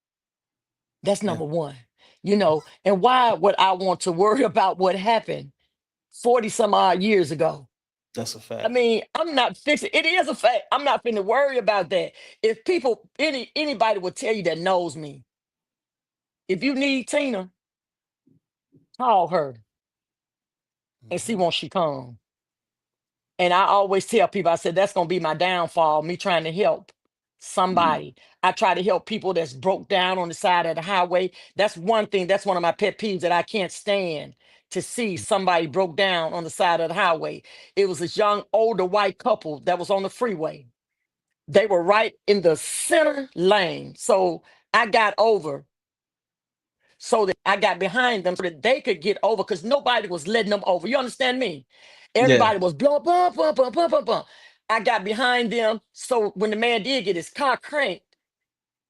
That's Yeah, number one. And why would I want to worry about what happened 40 some odd years ago? that's a I fact. mean, I'm not fixing it is a fact. I'm not finna worry about that. If people, anybody will tell you that knows me, if you need Tina, call her and see Mhm. when she come. And I always tell people, I said, that's gonna be my downfall, me trying to help Mm. somebody. I try to help people that's broke down on the side of the highway. That's one thing, that's one of my pet peeves that I can't stand, to see somebody broke down on the side of the highway. It was this young older white couple that was on the freeway. They were right in the center lane. So I got over, so that I got behind them so that they could get over, because nobody was letting them over. You understand me? Yeah, Everybody was blowing, bum, bum, bum, bum, bum, bum. I got behind them. So when the man did get his car cranked,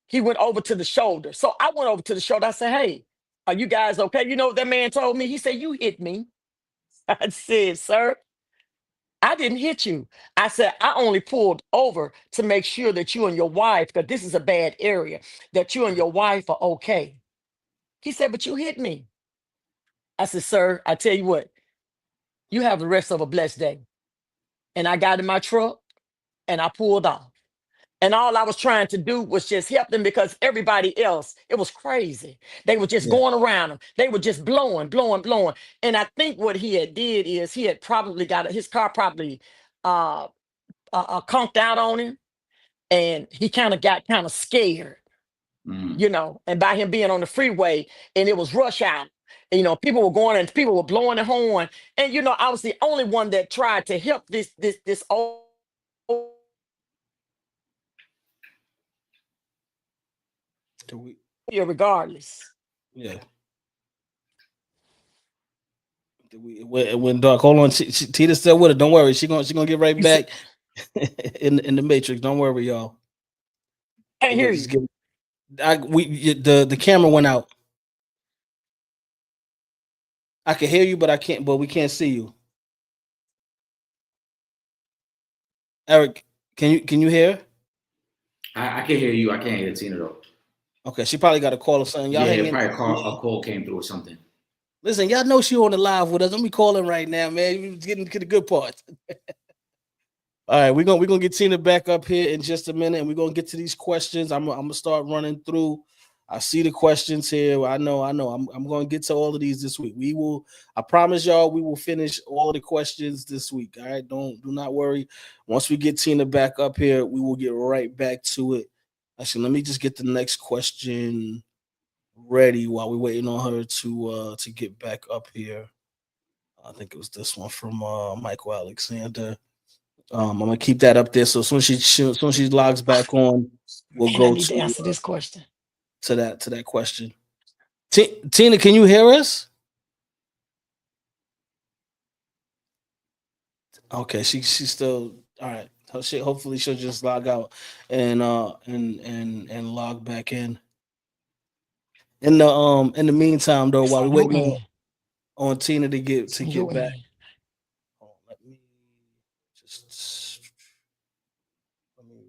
he went over to the shoulder. So I went over to the shoulder. I said, hey, are you guys okay? You know what that man told me? He said, you hit me. I said, sir, I didn't hit you. I said, I only pulled over to make sure that you and your wife, because this is a bad area, that you and your wife are okay. He said, but you hit me. I said, sir, I tell you what, you have the rest of a blessed day. And I got in my truck and I pulled off. And all I was trying to do was just help them, because everybody else, it was crazy. They were just yeah. going around them. They were just blowing, blowing, blowing. And I think what he had did is he had probably got his car probably uh, conked out on him, and he kind of got kind of scared, Mm. and by him being on the freeway and it was rush hour, people were going and people were blowing the horn. And I was the only one that tried to help this old Do we- regardless. Yeah. When Dark, hold on. Tita's still with it. Don't worry. She gonna get right You see, back in the matrix. Don't worry, y'all. can't We'll hear just you. give. The camera went out. I can hear you, but I can't. But we can't see you. Eric, can you hear? I can hear you. I can't hear Tina though. Okay, she probably got a call or something. Y'all Yeah, hang in probably there. a call came through or something. Listen, y'all know she on the live with us. Let me call her right now, man. We getting to the good part. All right, we're gonna get Tina back up here in just a minute, and we're gonna get to these questions. I'm gonna start running through. I see the questions here. I know. I'm gonna get to all of these this week. We will. I promise y'all, we will finish all of the questions this week. All right, do not worry. Once we get Tina back up here, we will get right back to it. Actually, let me just get the next question ready while we're waiting on her to get back up here. I think it was this one from Michael Alexander. I'm gonna keep that up there. So as soon as she logs back on, we'll And I go need to answer this question. to that question. Tina, can you hear us? Okay, she's still all right. Hopefully she'll just log out and log back in. In the meantime though, It's while we're on your waiting end. on Tina to get It's on your back, end. let me just let me remove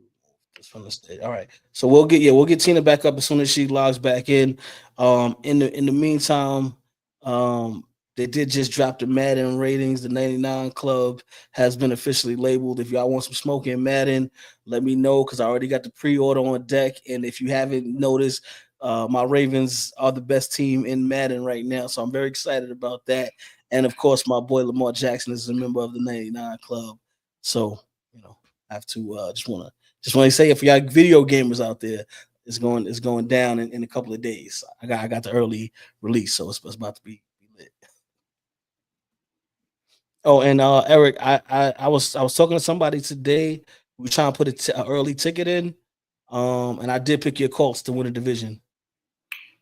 this from the stage. All right. So we'll get Tina back up as soon as she logs back in. In the meantime, um, they did just drop the Madden ratings. The 99 Club has been officially labeled. If y'all want some smoke in Madden, let me know, because I already got the pre-order on deck. And if you haven't noticed, my Ravens are the best team in Madden right now. So I'm very excited about that. And of course, my boy Lamar Jackson is a member of the 99 Club. So, I have to just want to say, if y'all video gamers out there, It's going down in a couple of days. I got the early release, so it's about to be lit. Oh, and Eric, I was talking to somebody today. We were trying to put an early ticket in, and I did pick your Colts to win the division.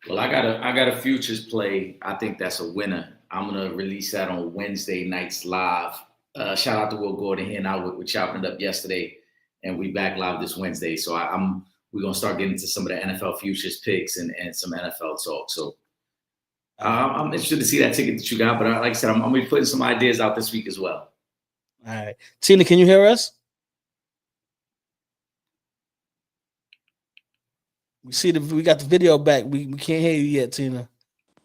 Well, I got a futures play. I think that's a winner. I'm gonna release that on Wednesday nights live. Shout out to Will Gordon here now. We're chopping it up yesterday, and we back live this Wednesday. So we're gonna start getting into some of the NFL futures picks and some NFL talk. So I'm interested to see that ticket that you got. But like I said, I'm gonna be putting some ideas out this week as well. All right, Tina, can you hear us? We got the video back. We can't hear you yet, Tina.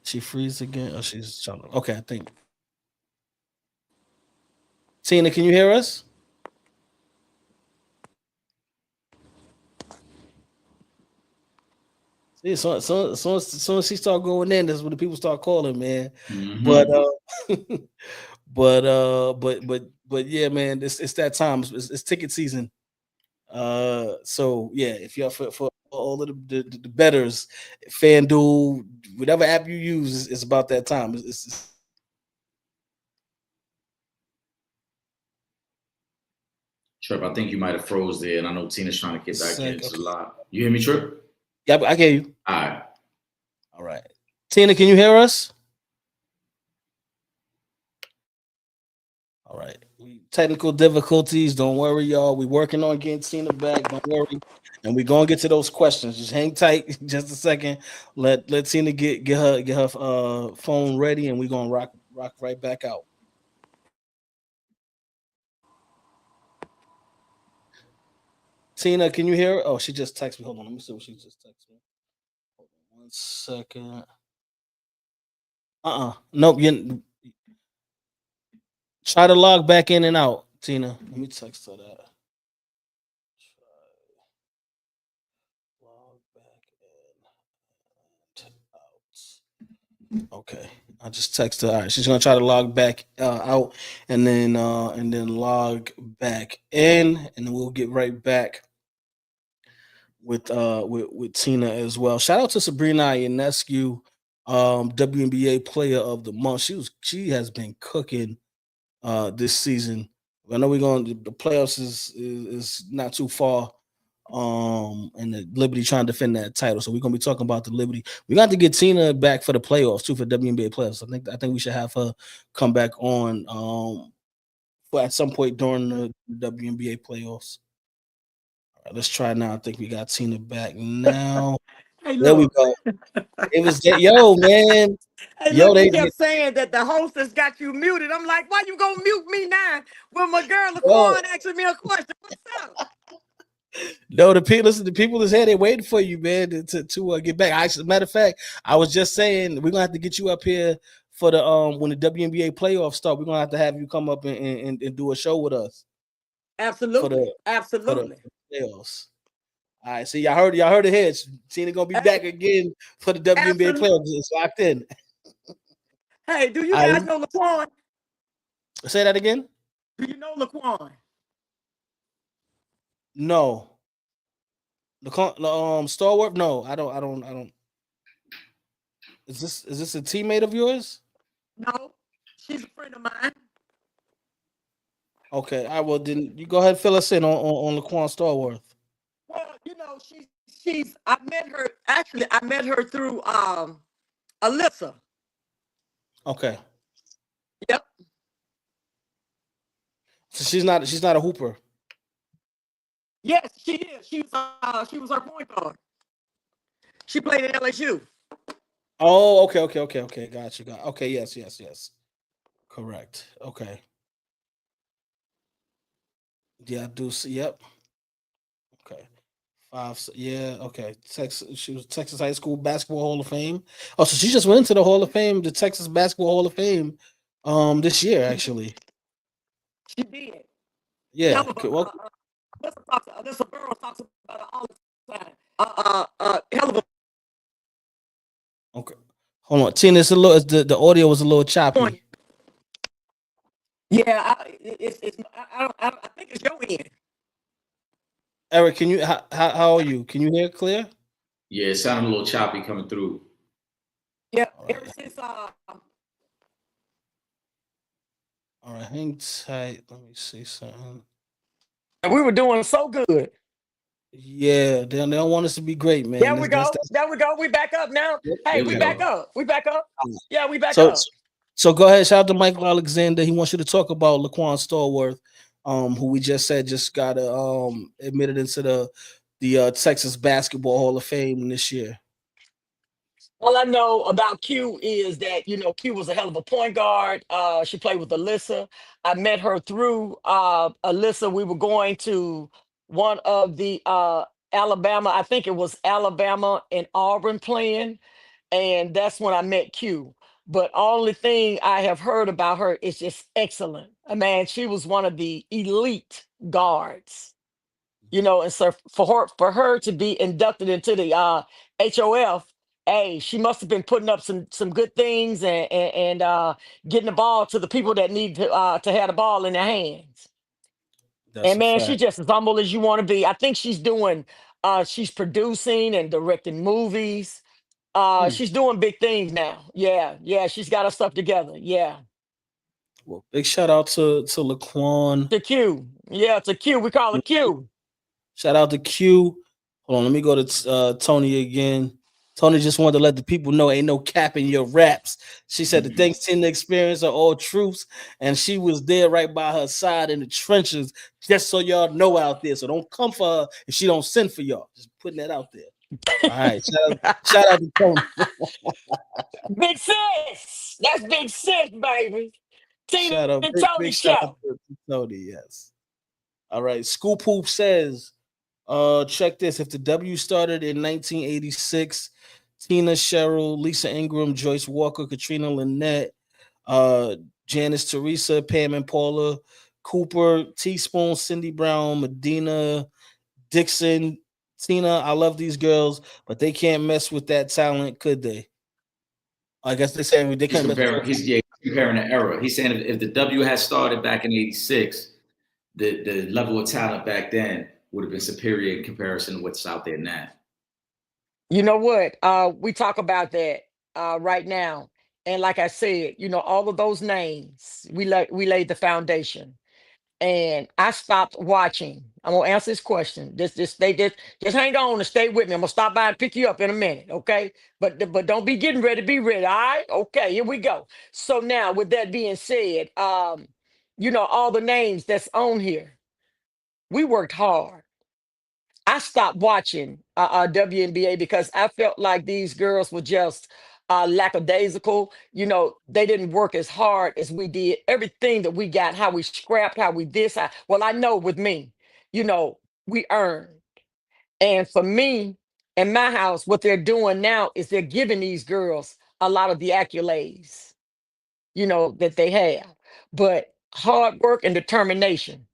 She freezes again. Oh, she's trying to. Okay, I think. Tina, can you hear us? See, so as she start going in, that's when the people start calling, man. Mm-hmm. But yeah, man, it's that time. It's ticket season. So yeah, if you're for all of the betters, FanDuel, whatever app you use, it's about that time. Trip, I think you might have froze there, and I know Tina's trying to get back in. It's okay. a lot. You hear me, Trip? Yeah, I hear you. All right. Tina, can you hear us? All right. Technical difficulties. Don't worry, y'all. We're working on getting Tina back. Don't worry. And we're gonna get to those questions. Just hang tight just a second. Let Tina get her phone ready, and we're gonna rock right back out. Tina, can you hear her? Oh, she just texted me. Hold on, let me see what she just texted me. Hold on 1 second. Nope. You try to log back in and out, Tina. Let me text her that. Log back in and out. Okay. I just texted her. All right, she's gonna try to log back out and then log back in, and then we'll get right back with Tina as well. Shout out to Sabrina Ionescu, WNBA Player of the Month. She has been cooking this season. I know the playoffs is not too far, and the Liberty trying to defend that title. So we're gonna be talking about the Liberty. We got to get Tina back for the playoffs too, for WNBA playoffs. I think we should have her come back on at some point during the WNBA playoffs. All right, let's try now. I think we got Tina back now. Hey, there we go. It was yo, man. Hey, look, they kept saying that the hostess got you muted. I'm like, why you gonna mute me now when my girl Laquan asking me a question? What's up? No, the people is here. They're waiting for you, man, to get back. As a matter of fact, I was just saying we're gonna have to get you up here for the when the WNBA playoffs start. We're gonna have you come up and do a show with us. Absolutely, absolutely. For the playoffs. All right, see, y'all heard it here. Tina gonna be back again for the WNBA playoffs. It's locked in. Hey, do you guys know Laquan? Say that again. Do you know Laquan? No. Starworth? No, I don't. Is this a teammate of yours? No, she's a friend of mine. Okay, I will. Then you go ahead and fill us in on Laquan Starworth. Well, you know, she's. I met her. Actually, I met her through Alyssa. Okay. Yep. So she's not a hooper. Yes, she is. She was our point guard. She played at LSU. Oh, okay. Got you. Okay, yes. Correct. Okay. Yeah, I do see. Yep. Okay. 5. Yeah. Okay. She was Texas High School Basketball Hall of Fame. Oh, so she just went into the Hall of Fame, the Texas Basketball Hall of Fame, this year actually. She did. Yeah. This girl talks about it all the time. Hell of a. Okay. Hold on, Tina. It's a little. The audio was a little choppy. Point. Yeah, I think it's your end. Eric, can you? How are you? Can you hear it clear? Yeah, it sounded a little choppy coming through. Yeah, All right. ever since All right, hang tight. Let me see something. we were doing so good. Yeah, they don't want us to be great, man. There we go. There we go. We back up now. Hey, There we we back go. up. We back up. Yeah, we back So up. so go ahead. Shout out to Michael Alexander. He wants you to talk about Laquan Stallworth, who we just said just got admitted into the Texas Basketball Hall of Fame this year. All I know about Q is that, Q was a hell of a point guard. She played with Alyssa. I met her through Alyssa. We were going to one of the Alabama, I think it was Alabama and Auburn playing. And that's when I met Q. But only thing I have heard about her is just excellent. Man, she was one of the elite guards. And so for her to be inducted into the HOF, hey, she must have been putting up some good things and getting the ball to the people that need to have the ball in their hands. That's And a man, she's fact. just as humble as you want to be. I think she's producing and directing movies. Hmm. She's doing big things now. Yeah, yeah, she's got her stuff together. Yeah. Well, big shout out to Laquan. To Q. Yeah, to Q. We call it Q. Shout out to Q. Hold on, let me go to Tony again. Tony just wanted to let the people know ain't no cap in your raps. She said the things Tina experienced are all truths, and she was there right by her side in the trenches, just so y'all know out there. So don't come for her if she don't send for y'all. Just putting that out there. All right, shout out to Tony. Big sis. That's big sis, baby. Tina Shout out, and big Tony shout out show. to Tony. Yes. All right. Scoop Hoop says, check this. If the W started in 1986, Tina, Cheryl, Lisa Ingram, Joyce Walker, Katrina Lynette, Janice Teresa, Pam and Paula, Cooper, Teaspoon, Cindy Brown, Medina, Dixon, Tina. I love these girls, but they can't mess with that talent, could they? I guess they're saying they He's can't mess with comparing. He's comparing the era. He's saying if the W had started back in '86, the level of talent back then would have been superior in comparison to what's out there now. You know what? We talk about that right now. And like I said, all of those names, we laid the foundation. And I stopped watching. I'm gonna answer this question. Just hang on and stay with me. I'm gonna stop by and pick you up in a minute, okay? But don't be getting ready. Be ready. All right? Okay, here we go. So now, with that being said, all the names that's on here, we worked hard. I stopped watching WNBA because I felt like these girls were just lackadaisical. They didn't work as hard as we did. Everything that we got, how we scrapped, how we this. Well, I know with me, we earned. And for me, in my house, what they're doing now is they're giving these girls a lot of the accolades, that they have. But hard work and determination,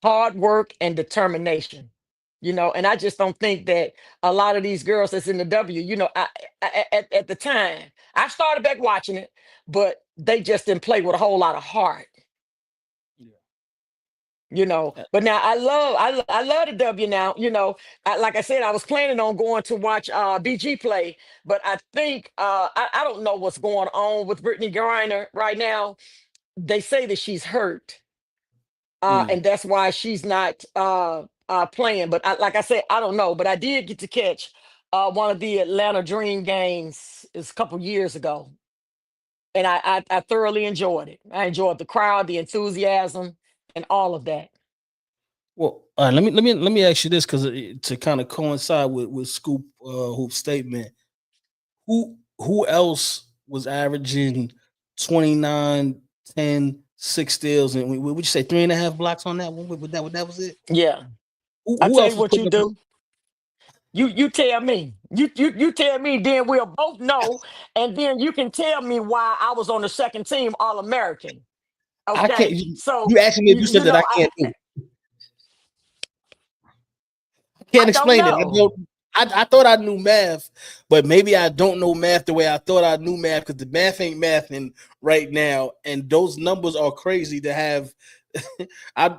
hard work and determination, and I just don't think that a lot of these girls that's in the W, at the time I started back watching it, but they just didn't play with a whole lot of heart. But now I love the W now. Like I said, I was planning on going to watch BG play, but I think I don't know what's going on with Brittany Griner right now. They say that she's hurt, and that's why she's not playing. But like I said, I don't know. But I did get to catch one of the Atlanta Dream games a couple years ago, and I thoroughly enjoyed it. I enjoyed the crowd, the enthusiasm, and all of that. Well, all right, let me ask you this because to kind of coincide with Scoop Hoop's statement, who else was averaging 29, 10, 6 steals, and would you say 3.5 blocks on that one? That was it. Yeah, I Who tell else you was what you putting up? do. You tell me. You tell me. Then we'll both know, and then you can tell me why I was on the second team All American. I can't. Okay, so You asking me if you said that I can't do. I can't I don't explain it. know. I thought I knew math, but maybe I don't know math the way I thought I knew math because the math ain't mathing right now, and those numbers are crazy to have. I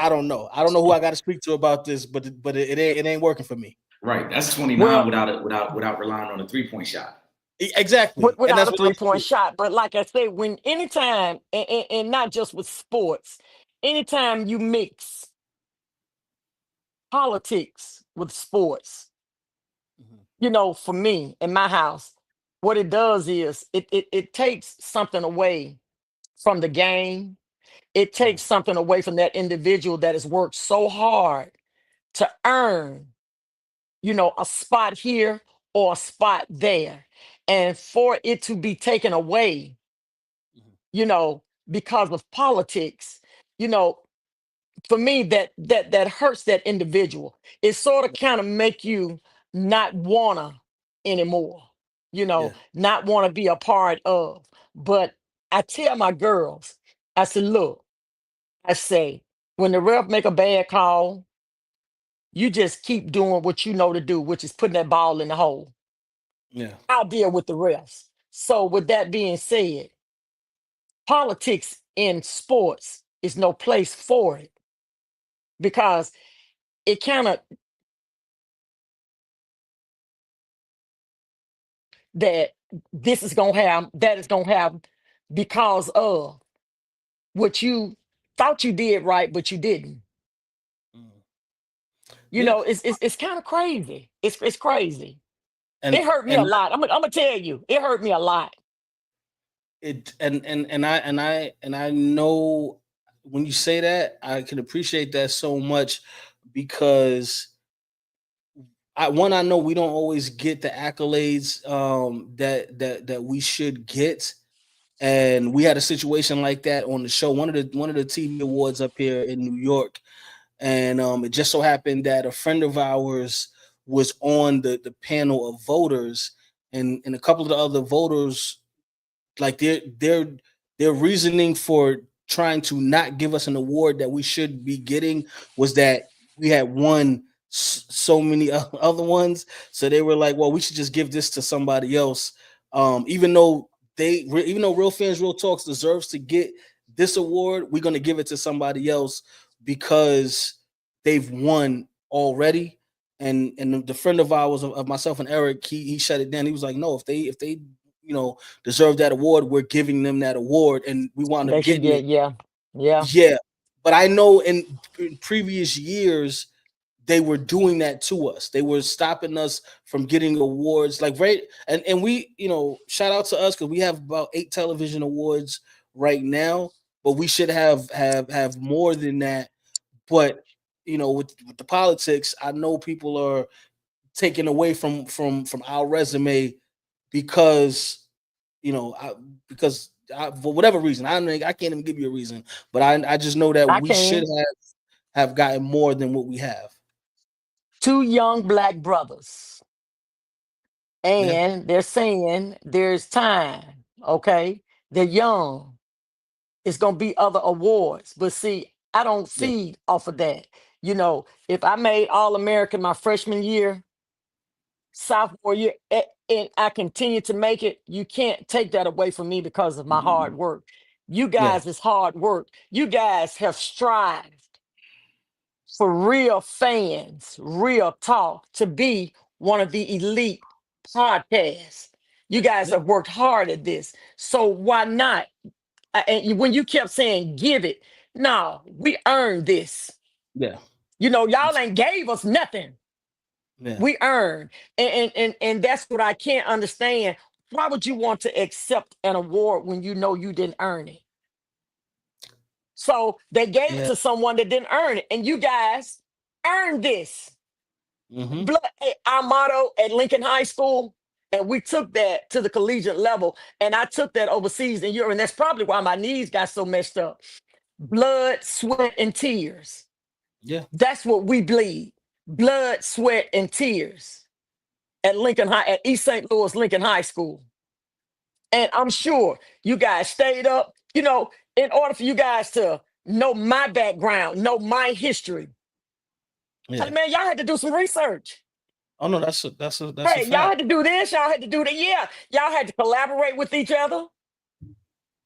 don't know. I don't know who I got to speak to about this, but it ain't working for me. Right. That's 29 Well, without relying on a 3-point shot. Exactly, and without that's a what I'm 3-point saying. shot. But like I say, when anytime, and not just with sports, anytime you mix politics with sports, Mhm. for me in my house, what it does is it takes something away from the game. It Mhm. takes something away from that individual that has worked so hard to earn, a spot here or a spot there. And for it to be taken away, Mhm. you know, because of politics, you know, for me that hurts that individual. It sort of kind of make you not wanna anymore, Yeah. not want to be a part of. But I tell my girls, I said, look, I say, when the ref make a bad call, you just keep doing what you know to do, which is putting that ball in the hole. Yeah. I'll deal with the refs. So with that being said, politics in sports is no place for it because it kind of that this is gonna have that is gonna have because of what you thought you did right, but you didn't. Mhm. You Yeah. know, it's kind of crazy. It's crazy. And It hurt me a and lot. I'm gonna tell you, it hurt me a lot. it and I know when you say that, I can appreciate that so much because I know we don't always get the accolades that we should get. And we had a situation like that on the show, one of the TV awards up here in New York. And it just so happened that a friend of ours was on the panel of voters, and a couple of the other voters, like their reasoning for trying to not give us an award that we should be getting was that we had won so many other ones, so they were like, well, we should just give this to somebody else, even though real fans real talks deserves to get this award, we're going to give it to somebody else because they've won already. And the friend of ours, of myself and Eric, he shut it down. He was like, no, if they deserve that award, we're giving them that award, and we wound up They should getting get, it. yeah, yeah. Yeah, but I know in previous years they were doing that to us. They were stopping us from getting awards, like right, and we, shout out to us because we have about 8 television awards right now, but we should have more than that. But with the politics, I know people are taken away from our resume because you know, I, for whatever reason, I can't even give you a reason, but I just know that I we should can. have gotten more than what we have. Two young black brothers, Yeah, and they're saying there's time. Okay, they're young. It's gonna be other awards, but see, I don't yeah, feed off of that. If I made All American my freshman year, sophomore year, and I continue to make it, you can't take that away from me because of my hard work. You yeah, guys is hard work. You guys have strived for real fans, real talk, to be one of the elite podcasts. You guys yeah, have worked hard at this. So why not? When you kept saying give it, no, we earned this. yeah, Y'all ain't gave us nothing. yeah, We earned. And that's what I can't understand. Why would you want to accept an award when you know you didn't earn it? So they gave it yeah. to someone that didn't earn it. And you guys earned this. Mm-hmm. Our motto at Lincoln High School, and we took that to the collegiate level, and I took that overseas in Europe, and that's probably why my knees got so messed up. Blood, sweat, and tears. Yeah, That's what we bleed. Blood, sweat, and tears at East St. Louis Lincoln High School. And I'm sure you guys stayed up, in order for you guys to know my background, know my history. Hey yeah. man, y'all had to do some research. Oh no, that's a Hey, y'all fact. had to do this, y'all had to do that. Yeah, y'all had to collaborate with each other.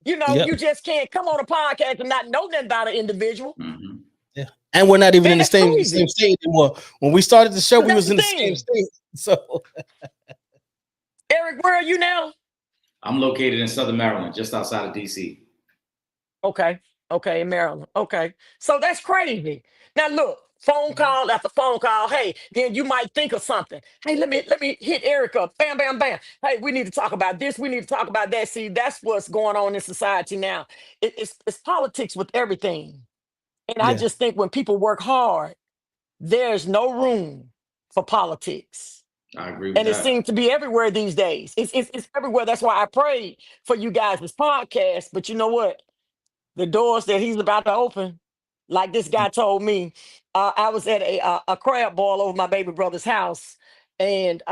Yep. You just can't come on a podcast and not know nothing about an individual. Mm-hmm. Yeah. And we're not even in Man, the that's same crazy. state anymore. When we started the show, But we that's was the in the same thing. state. So Eric, where are you now? I'm located in Southern Maryland, just outside of DC. Okay. Okay, in Maryland. Okay. So that's crazy. Now look, phone call after phone call. Hey, then you might think of something. Hey, let me hit Eric up. Bam, bam, bam. Hey, we need to talk about this. We need to talk about that. See, that's what's going on in society now. It's politics with everything. And I yeah, just think when people work hard, there's no room for politics. I agree with And it that. seems to be everywhere these days. It's everywhere. That's why I prayed for you guys this podcast. But you know what? The doors that he's about to open, like this guy told me, I was at a crab boil over my baby brother's house, and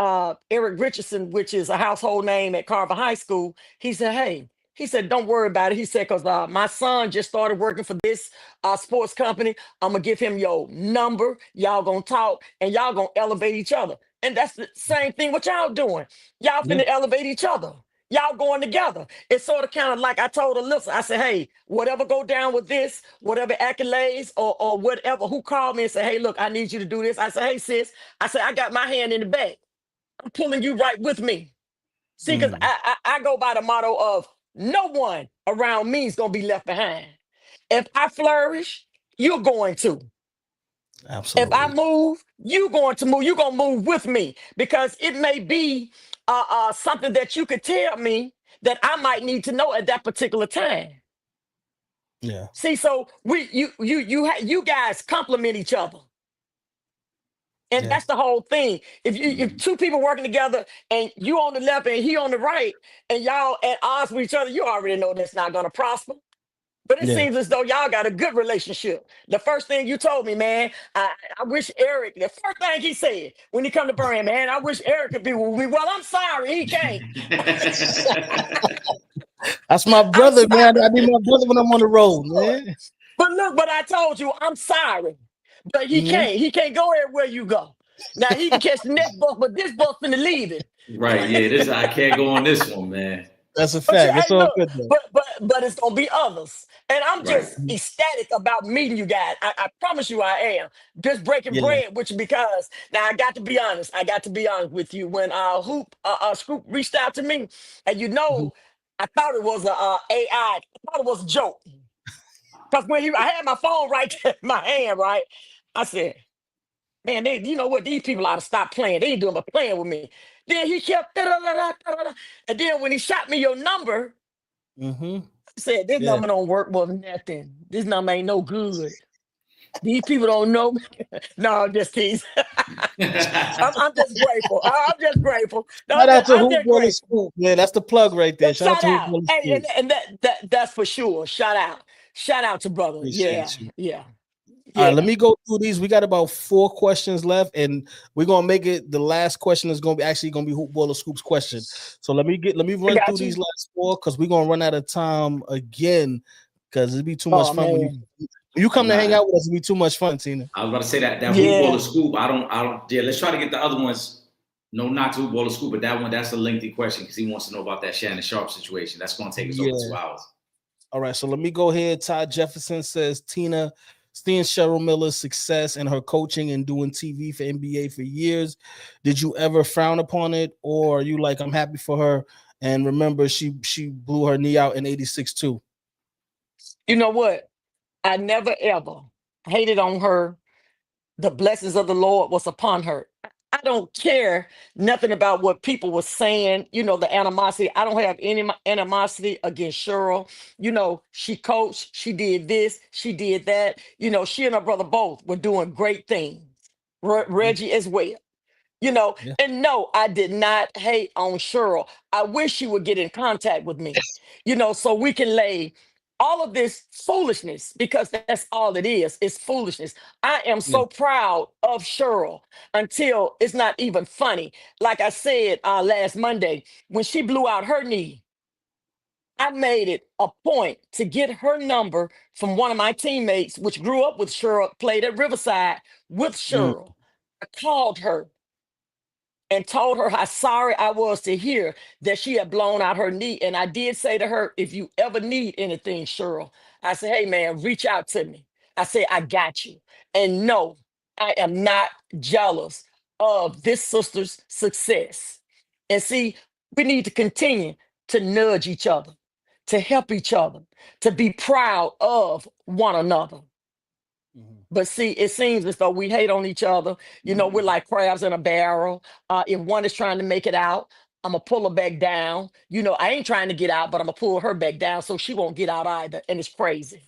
Eric Richardson, which is a household name at Carver High School, he said, "Hey." He said, "Don't worry about it." He said, "Because my son just started working for this sports company. I'm gonna give him your number. Y'all gonna talk, and y'all gonna elevate each other." And that's the same thing what y'all doing. Y'all yeah, finna elevate each other. Y'all going together. It's sort of kind of like I told Alyssa, I said, hey, whatever go down with this, whatever accolades or whatever, who called me and said, hey, look, I need you to do this. I said, hey, sis, I said, I got my hand in the bag. I'm pulling you right with me. See, because mm, I go by the motto of no one around me is going to be left behind. If I flourish, you're going to. If I absolutely. move, you're going to move. You're going to move with me because it may be something that you could tell me that I might need to know at that particular time. Yeah, See, so you guys complement each other, and yeah, that's the whole thing. If Mhm. two people working together and you on the left and he on the right, and y'all at odds with each other, you already know that's not going to prosper. But it yeah. seems as though y'all got a good relationship. The first thing you told me, man, I wish Eric, the first thing he said when he come to Birmingham, man, I wish Eric could be with me. Well, I'm sorry, he can't. That's my I'm brother, man. I sorry. need my brother when I'm on the road, man. But look, but I told you, I'm sorry. But he Mhm. can't. He can't go everywhere you go. Now he can catch the next bus, but this bus finna leave him. Right, yeah. This I can't go on this one, man. That's a But you, fact. It's hey, all look, good though. but it's gonna be others, and I'm Right. just ecstatic about meeting you guys. I promise you, I am just breaking Yeah. bread with you because now I got to be honest. I got to be honest with you. When Hoop Scoop reached out to me, and Mhm. I thought it was a AI. I thought it was a joke because I had my phone right there in my hand, right. I said, man, you know what? These people ought to stop playing. They ain't doing but playing with me. Then he kept da-da-da-da, da-da-da. And then when he shot me your number, Mhm. I said, this Yeah. number don't work for nothing. This number ain't no good. These people don't know me. No, I'm just teasing. I'm just grateful. I'm just grateful. No, Shout out to I'm Hoop just Ball grateful. Scoop, man. That's the plug right there. Shout out Shout to Hoop out. Ball Hey, Scoop. and that's for sure. Shout out. Shout out to brother. Yeah, Appreciate you. yeah, All right, let yeah. me go through these. We got about 4 questions left, and we're gonna make it. The last question is gonna be actually gonna be Hoop Baller Scoop's question. So let me I run through got these you. last four because we're gonna run out of time again because it'd be too much Oh fun man. when you come to hang Nah, out with us. It'd be too much fun, Tina. I was about to say that hoop ball or Yeah. scoop. I don't. Yeah, let's try to get the other ones. No, not to hoop ball or scoop, but that one. That's a lengthy question because he wants to know about that Shannon Sharp situation. That's going to take us over Yeah. 2 hours. All right, so let me go ahead. Todd Jefferson says Tina, seeing Cheryl Miller's success and her coaching and doing TV for NBA for years, did you ever frown upon it, or are you like, I'm happy for her? And remember, she blew her knee out in '86 too. You know what? I never ever hated on her. The blessings of the Lord was upon her. I don't care nothing about what people were saying, the animosity. I don't have any animosity against Cheryl. She coached, she did this, she did that. She and her brother both were doing great things. Mhm. Reggie as well. Yeah, And no, I did not hate on Cheryl. I wish she would get in contact with me, so we can lay all of this foolishness because that's all it is. It's foolishness. I am yeah, so proud of Cheryl until it's not even funny. Like I said last Monday, when she blew out her knee, I made it a point to get her number from one of my teammates, which grew up with Cheryl, played at Riverside with mm, Cheryl. I called her and told her how sorry I was to hear that she had blown out her knee. And I did say to her, if you ever need anything, Cheryl, I said, hey man, reach out to me. I say, I got you. And no, I am not jealous of this sister's success. And see, we need to continue to nudge each other, to help each other, to be proud of one another. Mhm. But see, it seems as though we hate on each other. We're like crabs in a barrel. If one is trying to make it out, I'm gonna pull her back down. I ain't trying to get out, but I'm gonna pull her back down so she won't get out either. And it's crazy.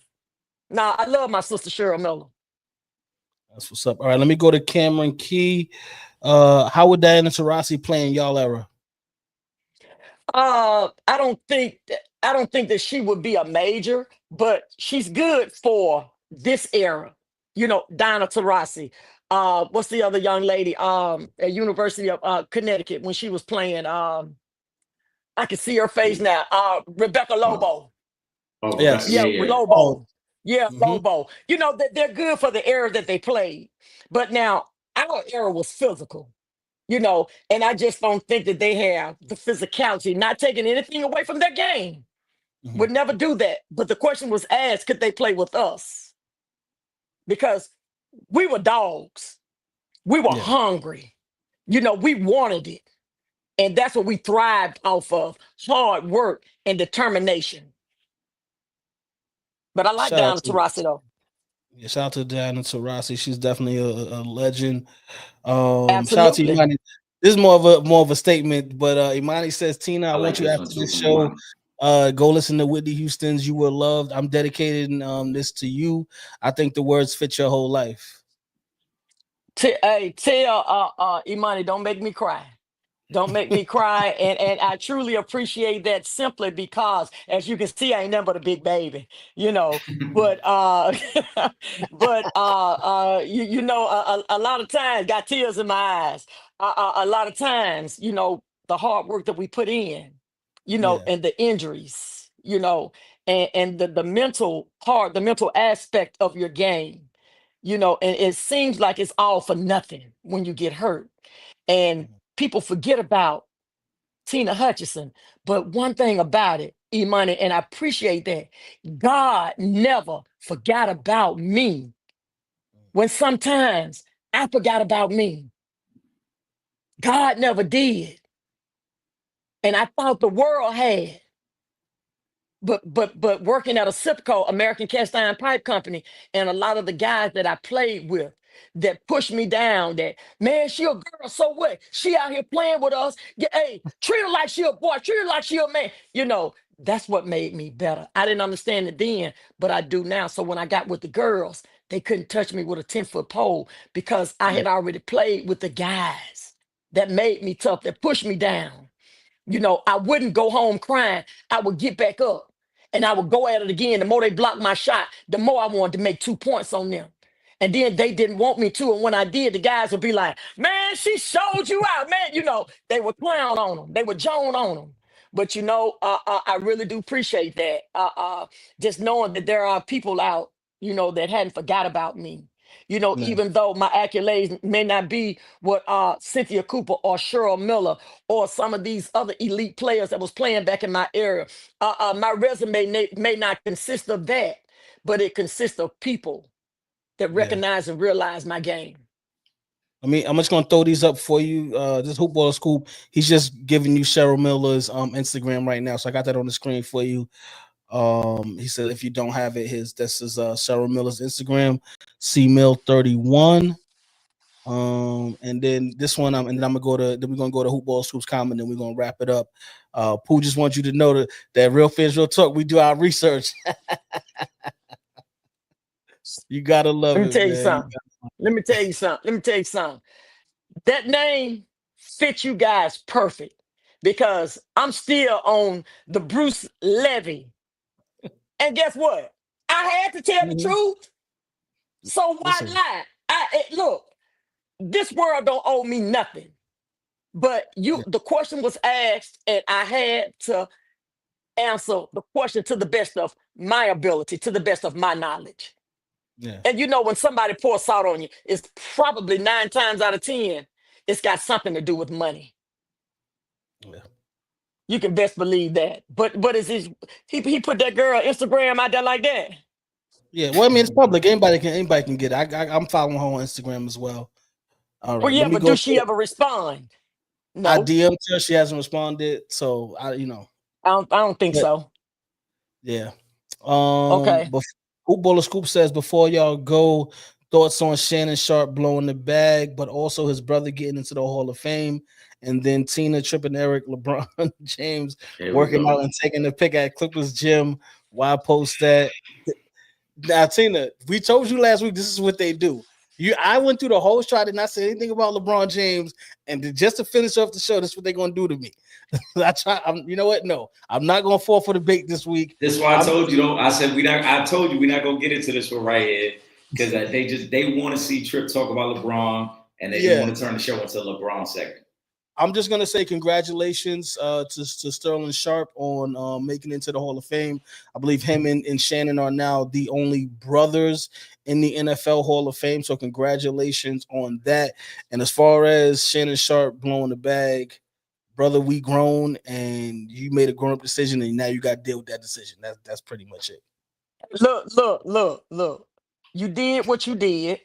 Now, I love my sister Cheryl Miller. That's what's up. All right, let me go to Cameron Key. How would Diana Taurasi play in y'all era? I don't think that she would be a major, but she's good for this era. Dinah Taurasi. What's the other young lady? At University of Connecticut when she was playing. I can see her face now. Rebecca Oh, Lobo. oh, Yes. Yeah, yeah. Oh, Lobo. Yeah, mhm. Lobo. They're good for the era that they played. But now our era was physical. And I just don't think that they have the physicality, not taking anything away from their game. Mhm. Would never do that. But the question was asked, could they play with us? Because we were dogs. We were Yeah. hungry. We wanted it. And that's what we thrived off of hard work and determination. But I like Shout out Diana to Taurasi though. Yeah, shout out to Diana Taurasi. She's definitely a legend. Shout out to Absolutely. Imani. This is more of a statement, but Imani says, Tina, I I like want you this one after too this from show. Imani. Go listen to Whitney Houston's "You Were Loved." I'm dedicating this to you. I think the words fit your whole life. Hey, tell Imani, don't make me cry. Don't make me cry. And I truly appreciate that simply because as you can see, I ain't nothing but a big baby, But but a lot of times got tears in my eyes. A lot of times, the hard work that we put in, Yeah. and the injuries, and the mental part, the mental aspect of your game, and it seems like it's all for nothing when you get hurt. And people forget about Tina Hutchinson. But one thing about it, Imani, and I appreciate that, God never forgot about me when sometimes I forgot about me. God never did. And I thought the world had. But working at a SIPCO, American Cast Iron Pipe Company, and a lot of the guys that I played with that pushed me down, that man, she a girl, so what? She out here playing with us. Yeah, hey, treat her like she a boy, treat her like she a man. That's what made me better. I didn't understand it then, but I do now. So when I got with the girls, they couldn't touch me with a 10-foot pole because I had already played with the guys that made me tough, that pushed me down. I wouldn't go home crying. I would get back up and I would go at it again. The more they blocked my shot, the more I wanted to make 2 points on them. And then they didn't want me to. And when I did, the guys would be like, man, she showed you out, man. They would clown on them. They would joan on them. But, I really do appreciate that. Just knowing that there are people out, that hadn't forgot about me. Yeah. Even though my accolades may not be what Cynthia Cooper or Cheryl Miller or some of these other elite players that was playing back in my era. My resume may not consist of that, but it consists of people that Yeah. recognize and realize my game. I'm just gonna throw these up for you. This Hoopball Scoop. He's just giving you Cheryl Miller's Instagram right now, so I got that on the screen for you. He said if you don't have it, this is Cheryl Miller's Instagram, cmill31. And then this one, and then we're gonna go to Hoopball Scoop's comment, and we're gonna wrap it up. Pooh just wants you to know that Real Fans Real Talk, we do our research. You gotta Let love me it, tell you man. something. Let me tell you something. Let me tell you something. That name fits you guys perfect because I'm still on the Bruce Levy. And guess what? I had to tell the Mhm. truth. So why Listen, lie? Look, this world don't owe me nothing. But yeah, the question was asked, and I had to answer the question to the best of my ability, to the best of my knowledge. yeah, And when somebody pours salt on you, it's probably 9 times out of 10, it's got something to do with money. yeah. You can best believe that. But is he put that girl Instagram out there like that? Yeah, well, I mean, it's public. Anybody can get it. I'm following her on Instagram as well. All Well, right, let yeah, me but go do she to. ever respond? I No, DM'd her. She hasn't responded. So I don't think but so. yeah. Okay. Hoop Baller Scoop says before y'all go, thoughts on Shannon Sharp blowing the bag, but also his brother getting into the Hall of Fame, and then Tina, Trip and Eric, LeBron James Here we working out go. and taking the pick at Clippers gym. Why post that? Now, Tina, we told you last week this is what they do. I went through the whole show. I did not say anything about LeBron James, and just to finish off the show, this is what they're gonna do to me. You know what? No, I'm not gonna fall for the bait this week. This is why I told you though. I said we not. I told you we're not gonna get into this one right here because they want to see Trip talk about LeBron and they want to turn the show into a LeBron segment. I'm just gonna say congratulations to Sterling Sharp on making it into the Hall of Fame. I believe him and Shannon are now the only brothers in the NFL Hall of Fame. So congratulations on that. And as far as Shannon Sharp blowing the bag, brother, we grown and you made a grown up decision, and now you got to deal with that decision. That's pretty much it. Look. You did what you did.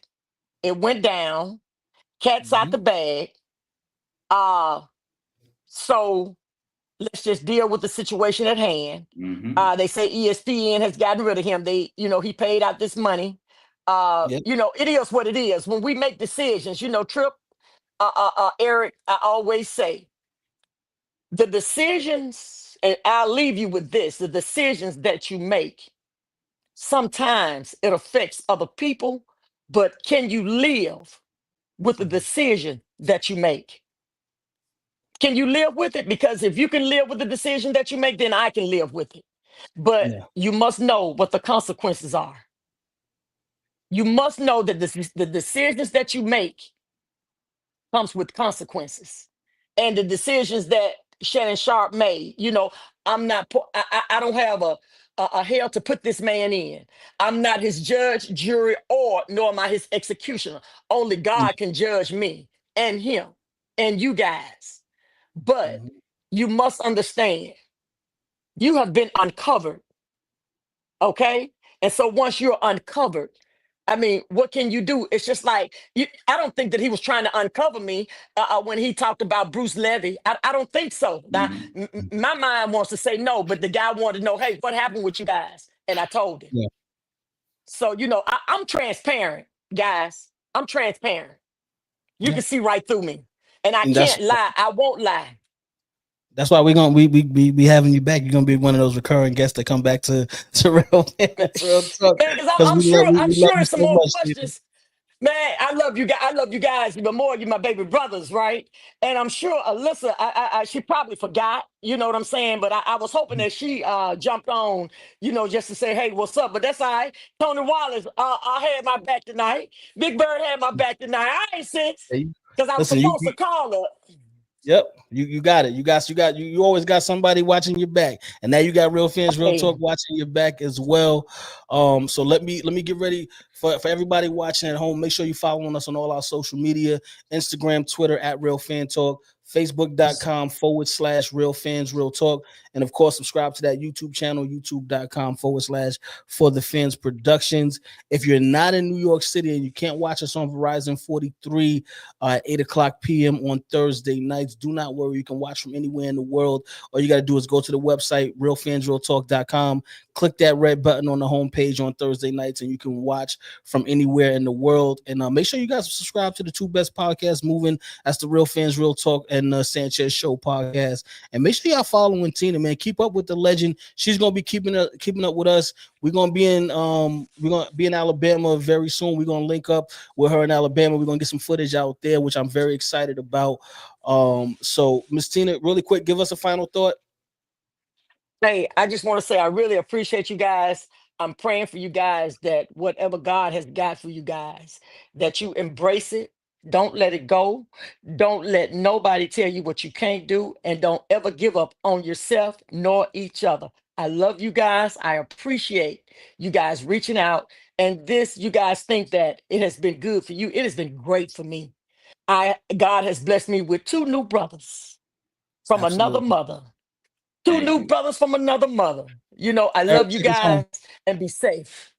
It went down. Cat's out Mhm. the bag. So let's just deal with the situation at hand. Mm-hmm. They say ESPN has gotten rid of him. He paid out this money. Yep. It is what it is. When we make decisions, Trip, Eric, I always say the decisions, and I'll leave you with this: the decisions that you make, sometimes it affects other people, but can you live with the decision that you make? Can you live with it? Because if you can live with the decision that you make, then I can live with it. But Yeah. you must know what the consequences are. You must know that the decisions that you make comes with consequences. And the decisions that Shannon Sharp made, I'm not, I don't have a hell to put this man in. I'm not his judge, jury, nor am I his executioner. Only God can judge me and him and you guys. But Mhm. you must understand, you have been uncovered, okay? And so once you're uncovered, I mean, what can you do? It's just like I don't think that he was trying to uncover me when he talked about Bruce Levy. I don't think so. Now, Mm-hmm. my mind wants to say no, but the guy wanted to know, hey, what happened with you guys? And I told him. Yeah. So I'm transparent, guys. I'm transparent. You Yeah. can see right through me, and I And that's can't lie. I won't lie. That's why we're gonna we having you back. You're gonna be one of those recurring guests that come back to real real talk Because because I'm sure, I'm we love sure you there's some so more much, Stephen. questions. Man, I love you guys. I love you guys, but more you my baby brothers, right? And I'm sure Alyssa, she probably forgot, you know what I'm saying? But I was hoping that she jumped on, just to say, hey, what's up? But that's all right. Tony Wallace, I had my back tonight. Big Bird had my back tonight. I ain't six Hey, because I was listen, you, supposed to call her. yep, you got it. You always got somebody watching your back, and now you got real fans, real Hey, talk watching your back as well. So let me get ready for everybody watching at home. Make sure you following us on all our social media: Instagram, Twitter at Real Fan Talk, Facebook.com/Real Fans Real Talk, and of course subscribe to that YouTube channel, YouTube.com/For the Fans Productions. If you're not in New York City and you can't watch us on Verizon 43 at 8 o'clock p.m. on Thursday nights, do not worry. You can watch from anywhere in the world. All you got to do is go to the website, realfansrealtalk.com, click that red button on the homepage on Thursday nights, and you can watch from anywhere in the world. And make sure you guys subscribe to the two best podcasts moving. That's the Real Fans Real Talk and Sanchez Show podcast. And make sure y'all following Tina, man. Keep up with the legend. She's gonna be keeping up with us. We're gonna be in Alabama very soon. We're gonna link up with her in Alabama. We're gonna get some footage out there, which I'm very excited about. So Miss Tina, really quick, give us a final thought. hey, I just want to say I really appreciate you guys. I'm praying for you guys that whatever God has got for you guys, that you embrace it. Don't let it go. Don't let nobody tell you what you can't do. And don't ever give up on yourself nor each other. I love you guys. I appreciate you guys reaching out. And you guys think that it has been good for you. It has been great for me. God has blessed me with two new brothers from another Absolutely. mother. Two Thank new you. brothers from another mother. I Eric, love you take us home. guys and be safe.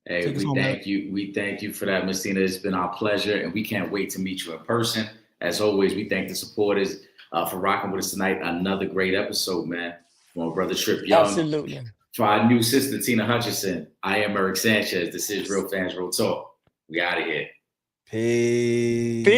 Hey, Take us we home, man. thank you. We thank you for that, Miss Tina. It's been our pleasure, and we can't wait to meet you in person. As always, we thank the supporters for rocking with us tonight. Another great episode, man. From our brother Trip Young. Absolutely. For our new sister, Tina Hutchinson, I am Eric Sanchez. This is Real Fans, Real Talk. We out of here. Peace. Peace.